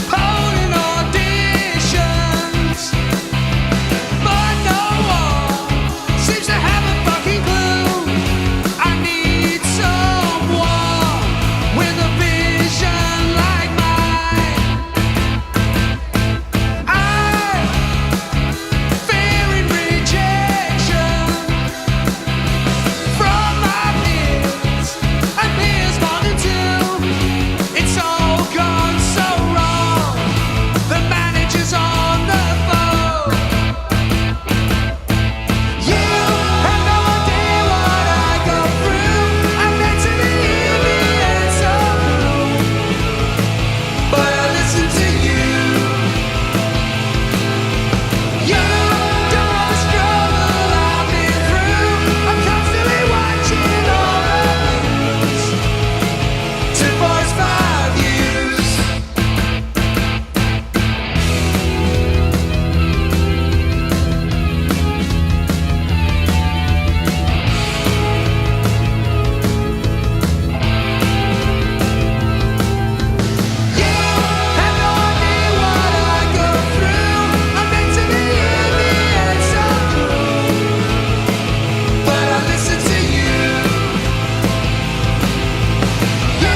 S1: Holding auditions, but no one seems to have a fucking clue. I need someone with a vision like mine. I'm fearing rejection from my peers and peers wanting to. It's all gone so wrong. The manager's on the phone. You have no idea what I go through. I'm meant to be in the end so cool, but I listen to you. You don't know the struggle I've been through. I'm constantly watching all the news to voice my views. You have no idea what I go through. I'm meant to be in the end so cool, but I listen to you. You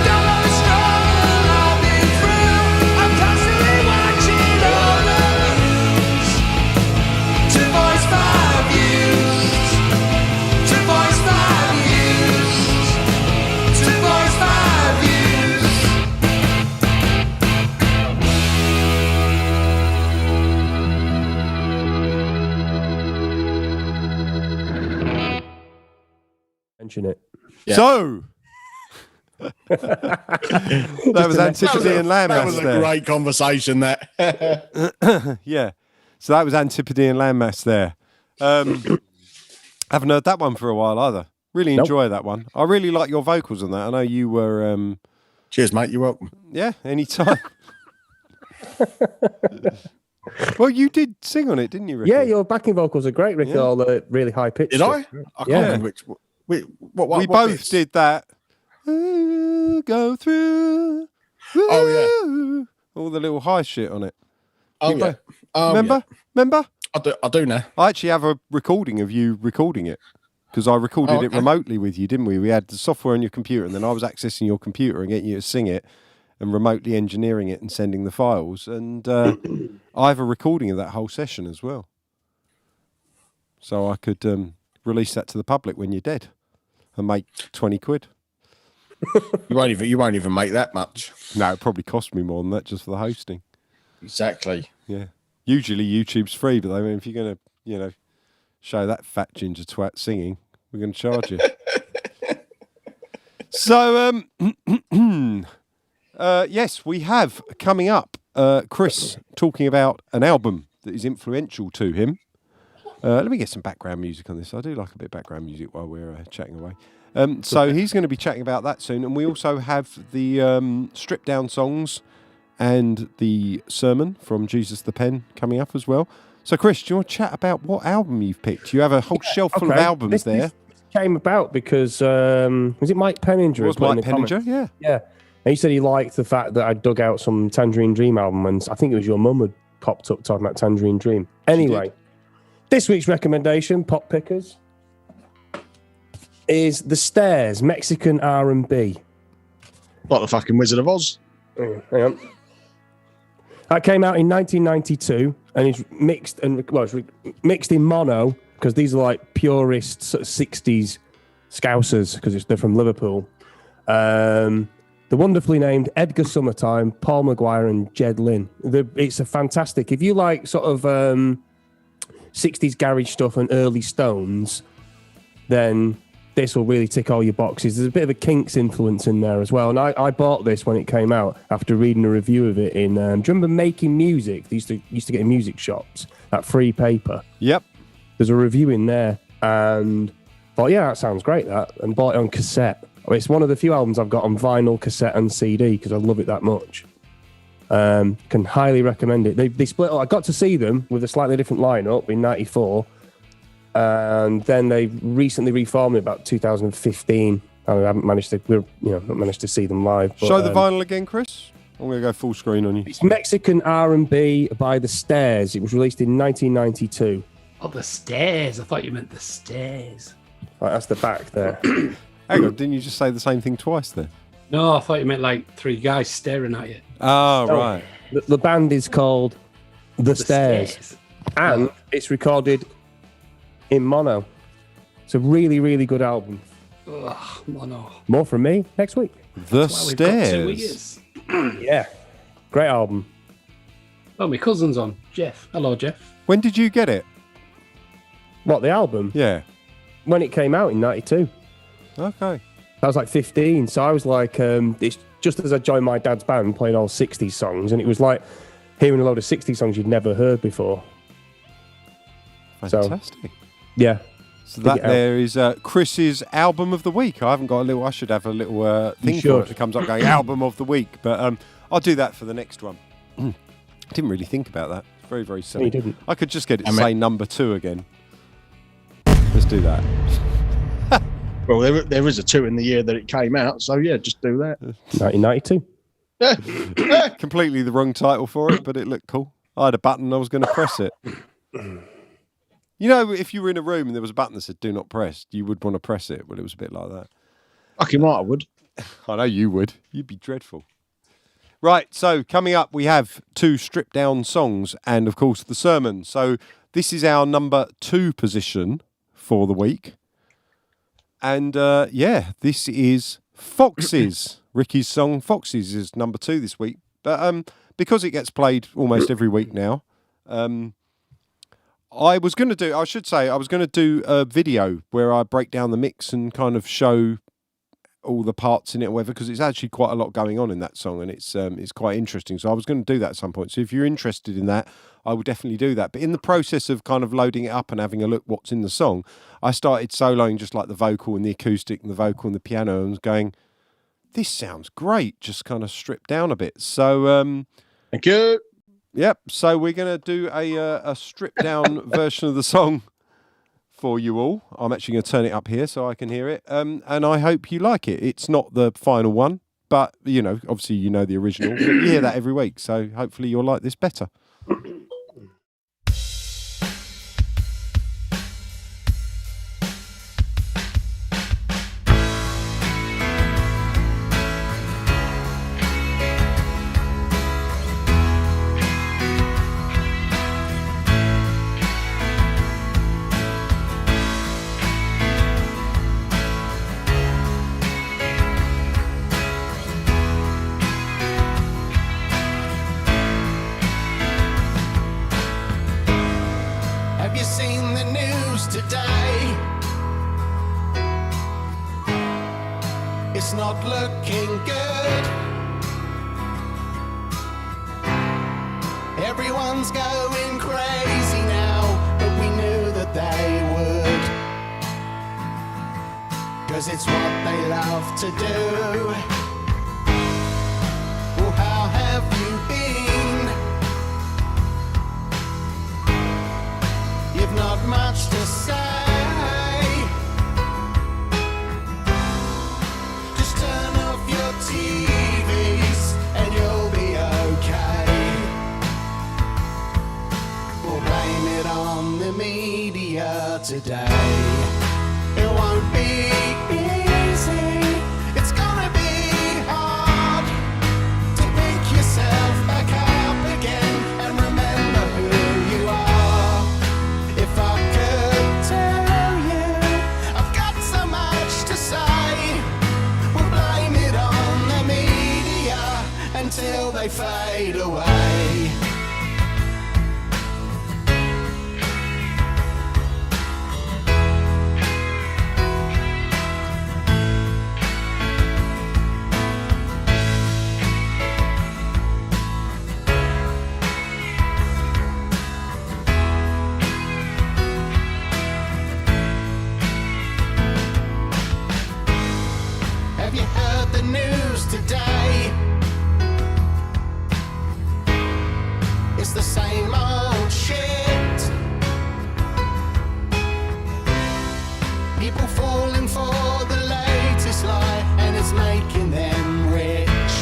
S1: don't know the struggle I've been through. I'm constantly watching all the news to voice my views. To voice my views. To voice my views.
S6: Mention it.
S2: So that was Antipodean landmass
S5: That was a
S2: there.
S5: great conversation, that.
S2: Yeah. So that was Antipodean landmass there. Haven't heard that one for a while either. Really enjoy that one. I really like your vocals on that. I know you were
S5: Cheers, mate. You're welcome.
S2: yeah, anytime. Well, you did sing on it, didn't you, Ricky?
S6: Yeah, your backing vocals are great, Ricky.
S2: Yeah.
S6: All the really high pitched.
S5: Did I? I can't remember which. What
S2: we both
S5: bits?
S2: did that. Go through.
S5: Oh,
S2: all the little high shit on it.
S5: Oh,
S2: You
S5: yeah.
S2: Remember?
S5: Yeah.
S2: Remember?
S5: I do now.
S2: I actually have a recording of you recording it because I recorded it remotely with you, didn't we? We had the software on your computer, and then I was accessing your computer and getting you to sing it and remotely engineering it and sending the files. And I have a recording of that whole session as well, so I could release that to the public when you're dead and make 20 quid.
S5: You won't even make that much.
S2: No, it probably cost me more than that just for the hosting.
S5: Exactly.
S2: Yeah. Usually YouTube's free, but I mean, if you're going to, show that fat ginger twat singing, we're going to charge you. So, yes, we have coming up Chris talking about an album that is influential to him. Let me get some background music on this. I do like a bit of background music while we're chatting away. So he's going to be chatting about that soon. And we also have the stripped down songs and the sermon from Jesus the Pen coming up as well. So, Chris, do you want to chat about what album you've picked? You have a whole shelf full of albums there.
S6: This came about because, was it Mike Penninger?
S2: It was Mike Penninger, yeah.
S6: Yeah. And he said he liked the fact that I dug out some Tangerine Dream album, and I think it was your mum had popped up talking about Tangerine Dream. Anyway, this week's recommendation, Pop Pickers, is The Stairs, Mexican R&B.
S5: Like the fucking Wizard of Oz.
S6: Hang on. That came out in 1992, and it's mixed mixed in mono because these are like purist sort of 60s Scousers because they're from Liverpool. The wonderfully named Edgar Summertime, Paul Maguire, and Jed Lynn. It's a fantastic. If you like sort of 60s garage stuff and early Stones, then this will really tick all your boxes. There's a bit of a Kinks influence in there as well. And I bought this when it came out after reading a review of it in, do you remember Making Music? They used to get in music shops, that free paper.
S2: Yep.
S6: There's a review in there and thought, yeah, that sounds great, that. And bought it on cassette. It's one of the few albums I've got on vinyl, cassette and CD because I love it that much. Can highly recommend it. They split up. I got to see them with a slightly different lineup in 94. And then they recently reformed it about 2015. I haven't managed to see them live. But,
S2: show the vinyl again, Chris. I'm going to go full screen on you.
S6: It's Mexican R&B by The Stairs. It was released in 1992.
S3: Oh, The Stairs. I thought you meant The Stairs.
S6: Right, that's the back there.
S2: Hang on, didn't you just say the same thing twice then?
S3: No, I thought you meant like three guys staring at you.
S2: Oh, right.
S6: The band is called The Stairs. And it's recorded in mono. It's a really, really good album.
S3: Ugh, mono.
S6: More from me next week.
S2: The Stairs.
S6: Yeah. Great album.
S3: Oh, my cousin's on. Jeff. Hello, Jeff.
S2: When did you get it?
S6: What, the album?
S2: Yeah.
S6: When it came out in 92.
S2: Okay.
S6: I was like 15. So I was like, it's just as I joined my dad's band playing all 60s songs. And it was like hearing a load of 60s songs you'd never heard before.
S2: Fantastic.
S6: So, yeah.
S2: So that there is Chris's album of the week. I should have a little thing for it that comes up going album of the week. But I'll do that for the next one. I didn't really think about that. It's very, very silly.
S6: You didn't.
S2: I could just get it to say number 2 again. Let's do that.
S5: Well, there is a 2 in the year that it came out. So, yeah, just do that.
S6: 1992.
S2: Completely the wrong title for it, but it looked cool. I had a button. I was going to press it. You know, if you were in a room and there was a button that said "Do not press," you would want to press it. Well, it was a bit like that.
S5: Fucking right, I would.
S2: I know you would. You'd be dreadful. Right, so coming up, we have 2 stripped down songs and, of course, the sermon. So this is our number 2 position for the week. And, this is Foxes. Ricky's song Foxes is number 2 this week. But because it gets played almost every week now, I was going to do a video where I break down the mix and kind of show all the parts in it or whatever, because it's actually quite a lot going on in that song and it's quite interesting. So I was going to do that at some point. So if you're interested in that, I will definitely do that. But in the process of kind of loading it up and having a look what's in the song, I started soloing just like the vocal and the acoustic and the vocal and the piano and was going, this sounds great, just kind of stripped down a bit. So
S5: thank you.
S2: Yep. So we're going to do a stripped down version of the song for you all. I'm actually going to turn it up here so I can hear it. And I hope you like it. It's not the final one, but you know, obviously you know the original. But you hear that every week, so hopefully you'll like this better.
S1: Have you seen the news today? It's not looking good. Everyone's going crazy now, but we knew that they would. 'Cause it's what they love to do. Well, how have you been? You've not much to say. Just turn off your TVs and you'll be okay. We'll blame it on the media today. It won't be easy. It's gonna be hard to pick yourself back up again and remember who you are. If I could tell you, I've got so much to say. We'll blame it on the media until they fade away. Have you heard the news today? It's the same old shit. People falling for the latest lie, and it's making them rich.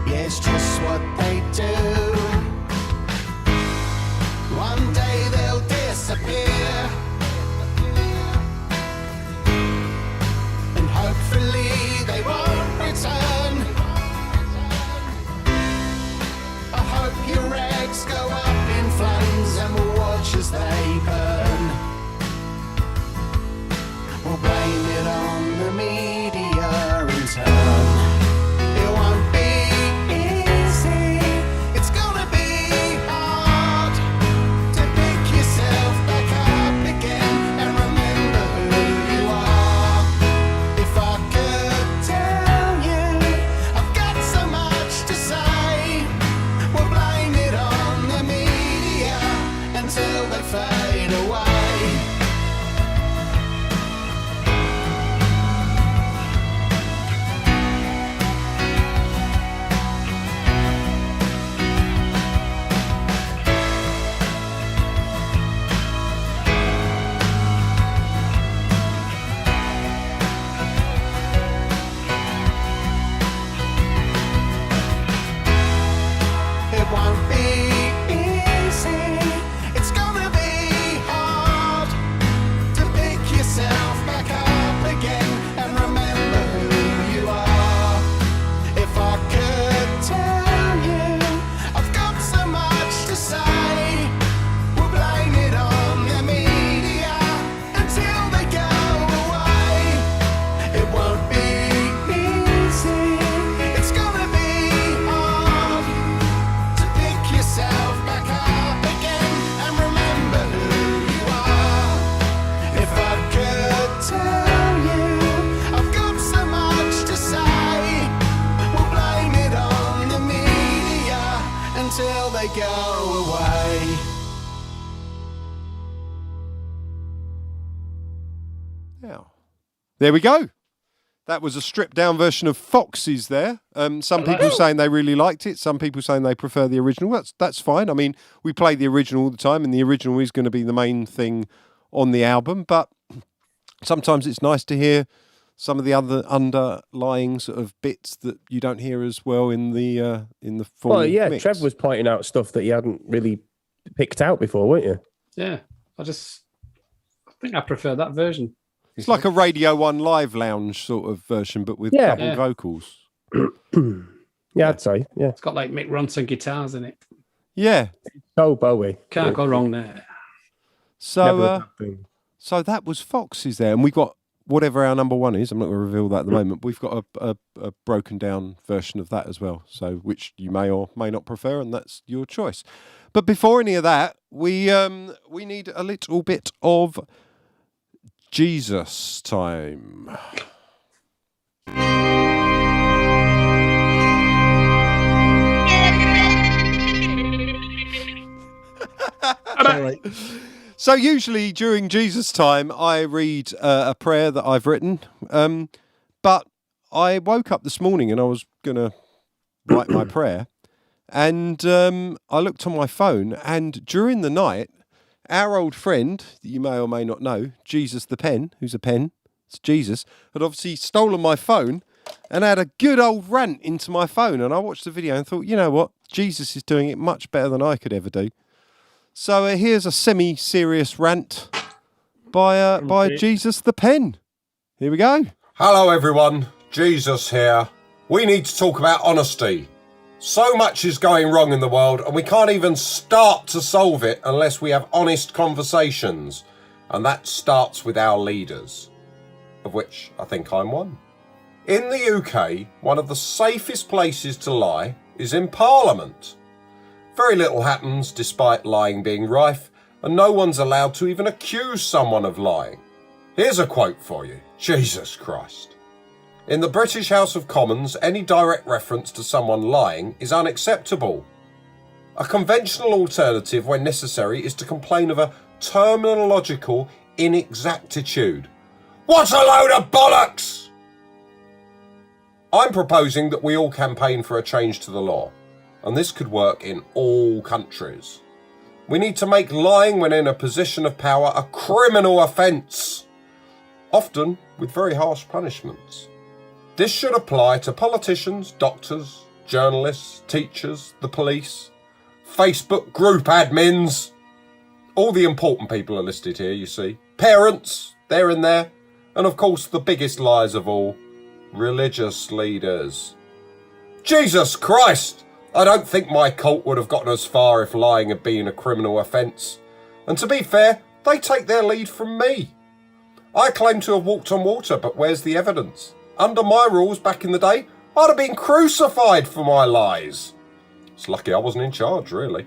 S1: Yeah, it's just what they do. One day they'll disappear. Hopefully they won't return. I hope your eggs go up in flames and we'll watch as they burn. We'll blame it on the media in turn. It won't be easy. It's gonna be hard to pick yourself back up again and remember who you are. If I could tell you, I've got so much to say. We'll blame it on the media until they fade away. It won't be easy. It's gonna be hard to pick yourself back up again and remember who you are. If I could tell you, I've got so much to say. We'll blame it on the media until they go away. It won't be easy. It's gonna be hard to pick yourself back up again and remember who you are. If I could tell you, I've got so much to say. We'll blame it on the media until they go away.
S2: Now, there we go. That was a stripped down version of Foxes there. Some people saying they really liked it. Some people saying they prefer the original. That's fine. I mean, we play the original all the time, and the original is going to be the main thing on the album. But sometimes it's nice to hear some of the other underlying sort of bits that you don't hear as well in the full
S6: Well, yeah,
S2: mix.
S6: Trev was pointing out stuff that you hadn't really picked out before, weren't you?
S3: Yeah, I think I prefer that version.
S2: It's like a Radio 1 live lounge sort of version, but with double vocals.
S6: Yeah, I'd say, yeah.
S3: It's got like Mick Ronson guitars in it.
S2: Yeah.
S6: So Bowie.
S3: Can't go wrong there.
S2: So that was Foxes there, and we got whatever our number one is. I'm not going to reveal that at the moment. We've got a broken down version of that as well, so which you may or may not prefer, and that's your choice. But before any of that, we need a little bit of Jesus time.
S5: Sorry.
S2: So usually during Jesus time, I read a prayer that I've written, but I woke up this morning and I was going to write my prayer, and I looked on my phone, and during the night, our old friend, that you may or may not know, Jesus the Pen, who's a pen, it's Jesus, had obviously stolen my phone and had a good old rant into my phone. And I watched the video and thought, you know what? Jesus is doing it much better than I could ever do. So here's a semi-serious rant by Jesus the Pen. Here we go.
S12: Hello everyone, Jesus here. We need to talk about honesty. So much is going wrong in the world, and we can't even start to solve it unless we have honest conversations. And that starts with our leaders, of which I think I'm one. In the UK, one of the safest places to lie is in Parliament. Very little happens despite lying being rife, and no one's allowed to even accuse someone of lying. Here's a quote for you. Jesus Christ. In the British House of Commons, any direct reference to someone lying is unacceptable. A conventional alternative, when necessary, is to complain of a terminological inexactitude. What a load of bollocks! I'm proposing that we all campaign for a change to the law, and this could work in all countries. We need to make lying when in a position of power a criminal offence, often with very harsh punishments. This should apply to politicians, doctors, journalists, teachers, the police, Facebook group admins. All the important people are listed here, you see. Parents, they're in there. And of course, the biggest lies of all, religious leaders. Jesus Christ! I don't think my cult would have gotten as far if lying had been a criminal offence. And to be fair, they take their lead from me. I claim to have walked on water, but where's the evidence? Under my rules back in the day, I'd have been crucified for my lies. It's lucky I wasn't in charge, really.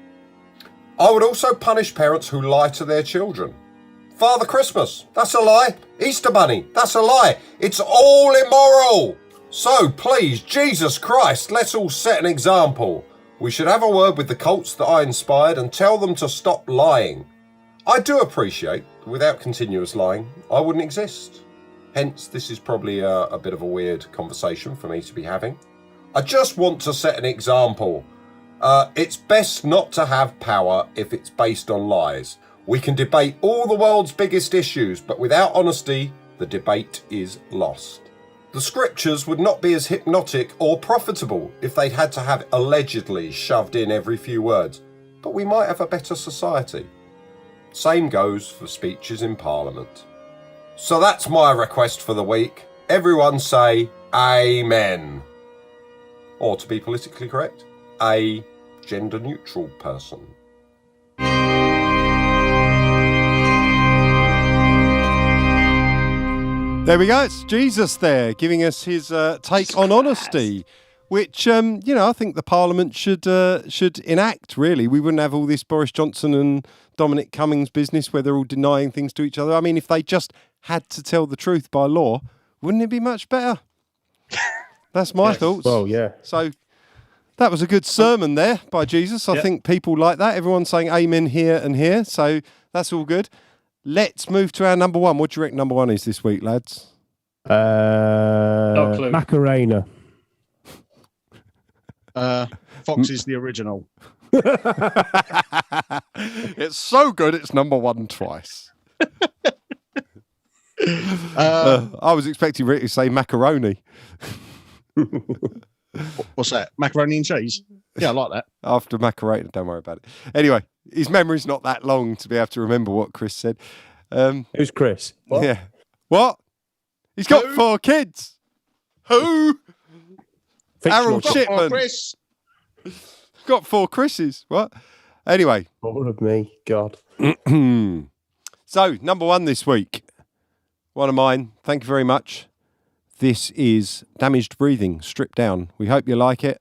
S12: I would also punish parents who lie to their children. Father Christmas, that's a lie. Easter Bunny, that's a lie. It's all immoral. So please, Jesus Christ, let's all set an example. We should have a word with the cults that I inspired and tell them to stop lying. I do appreciate that without continuous lying, I wouldn't exist. Hence, this is probably a bit of a weird conversation for me to be having. I just want to set an example. It's best not to have power if it's based on lies. We can debate all the world's biggest issues, but without honesty, the debate is lost. The scriptures would not be as hypnotic or profitable if they'd had to have allegedly shoved in every few words, but we might have a better society. Same goes for speeches in Parliament. So that's my request for the week. Everyone say Amen. Or to be politically correct, a gender neutral person.
S2: There we go. It's Jesus there giving us his take on honesty, which I think the Parliament should enact. Really, we wouldn't have all this Boris Johnson and Dominic Cummings business where they're all denying things to each other. I mean, if they just had to tell the truth by law, wouldn't it be much better? That's my thoughts.
S6: Well, yeah.
S2: So that was a good sermon there by Jesus. I think people like that. Everyone's saying amen here and here. So that's all good. Let's move to our number one. What do you reckon number one is this week, lads?
S8: No clue.
S6: Macarena.
S5: Fox is the original.
S2: It's so good, it's number one twice. I was expecting Rick to say macaroni.
S5: What's that? Macaroni and cheese? Yeah, I like that.
S2: After macaroni, don't worry about it. Anyway, his memory's not that long to be able to remember what Chris said.
S6: Who's Chris? What?
S2: Yeah. What? He's got 4 kids. Who? Harold Shipman.
S5: Chris.
S2: Got 4 Chris's. What? Anyway.
S6: More of me, God.
S2: So, number 1 this week. One of mine. Thank you very much. This is Damaged Breathing, stripped down. We hope you like it.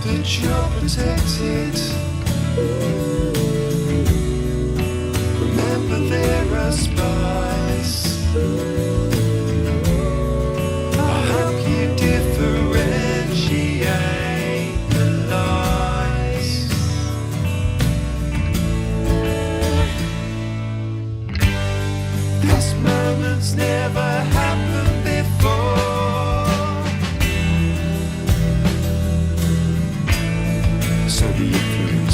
S1: that you're protected. Remember there are spies. I'll help you differentiate the lies. This moment's never happened before. So the influence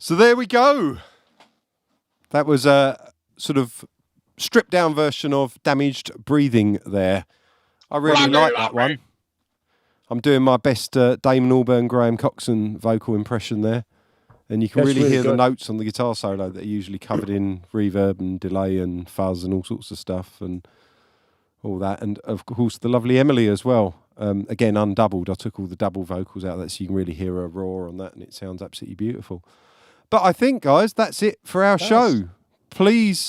S2: So there we go. That was a sort of stripped down version of Damaged Breathing there. I really like that one. I'm doing my best Damon Albarn, Graham Coxon vocal impression there. And you can really hear the notes on the guitar solo that are usually covered in reverb and delay and fuzz and all sorts of stuff and all that. And of course, the lovely Emily as well. Again, undoubled. I took all the double vocals out of that so you can really hear her roar on that and it sounds absolutely beautiful. But I think, guys, that's it for our show. Please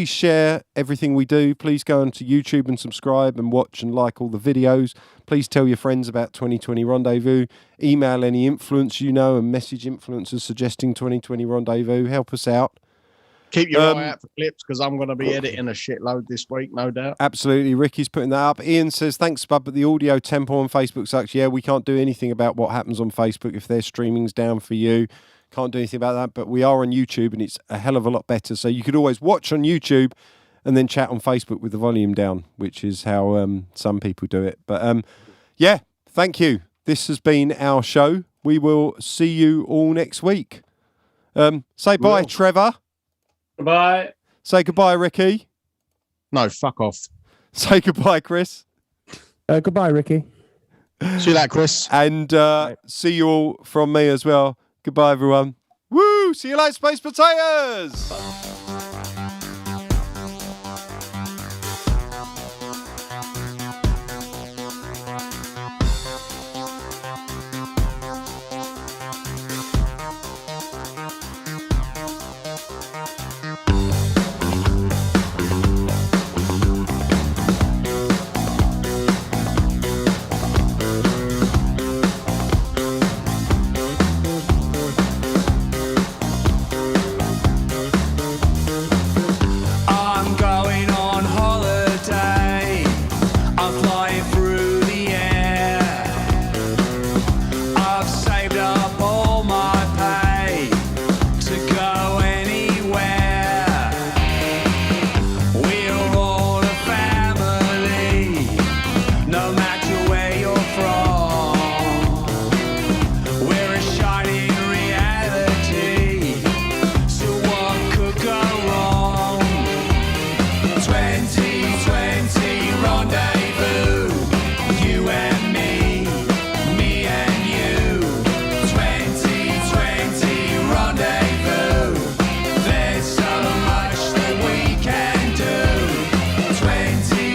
S2: share everything we do. Please go onto YouTube and subscribe and watch and like all the videos. Please tell your friends about 2020 Rendezvous. Email any influence you know and message influencers suggesting 2020 Rendezvous. Help us out.
S5: Keep your eye out for clips because I'm going to be editing a shitload this week, no doubt.
S2: Absolutely. Ricky's putting that up. Ian says, thanks, Bud, but the audio tempo on Facebook sucks. Yeah, we can't do anything about what happens on Facebook if their streaming's down for you. Can't do anything about that, but we are on YouTube and it's a hell of a lot better. So you could always watch on YouTube and then chat on Facebook with the volume down, which is how some people do it. But yeah, thank you. This has been our show. We will see you all next week. Say bye, Trevor.
S8: Goodbye.
S2: Say goodbye, Ricky.
S5: No, fuck off.
S2: Say goodbye, Chris.
S6: Goodbye, Ricky.
S5: See you later, Chris.
S2: And see you all from me as well. Goodbye, everyone. Woo! See you later, Space Potatoes!
S1: Rendezvous.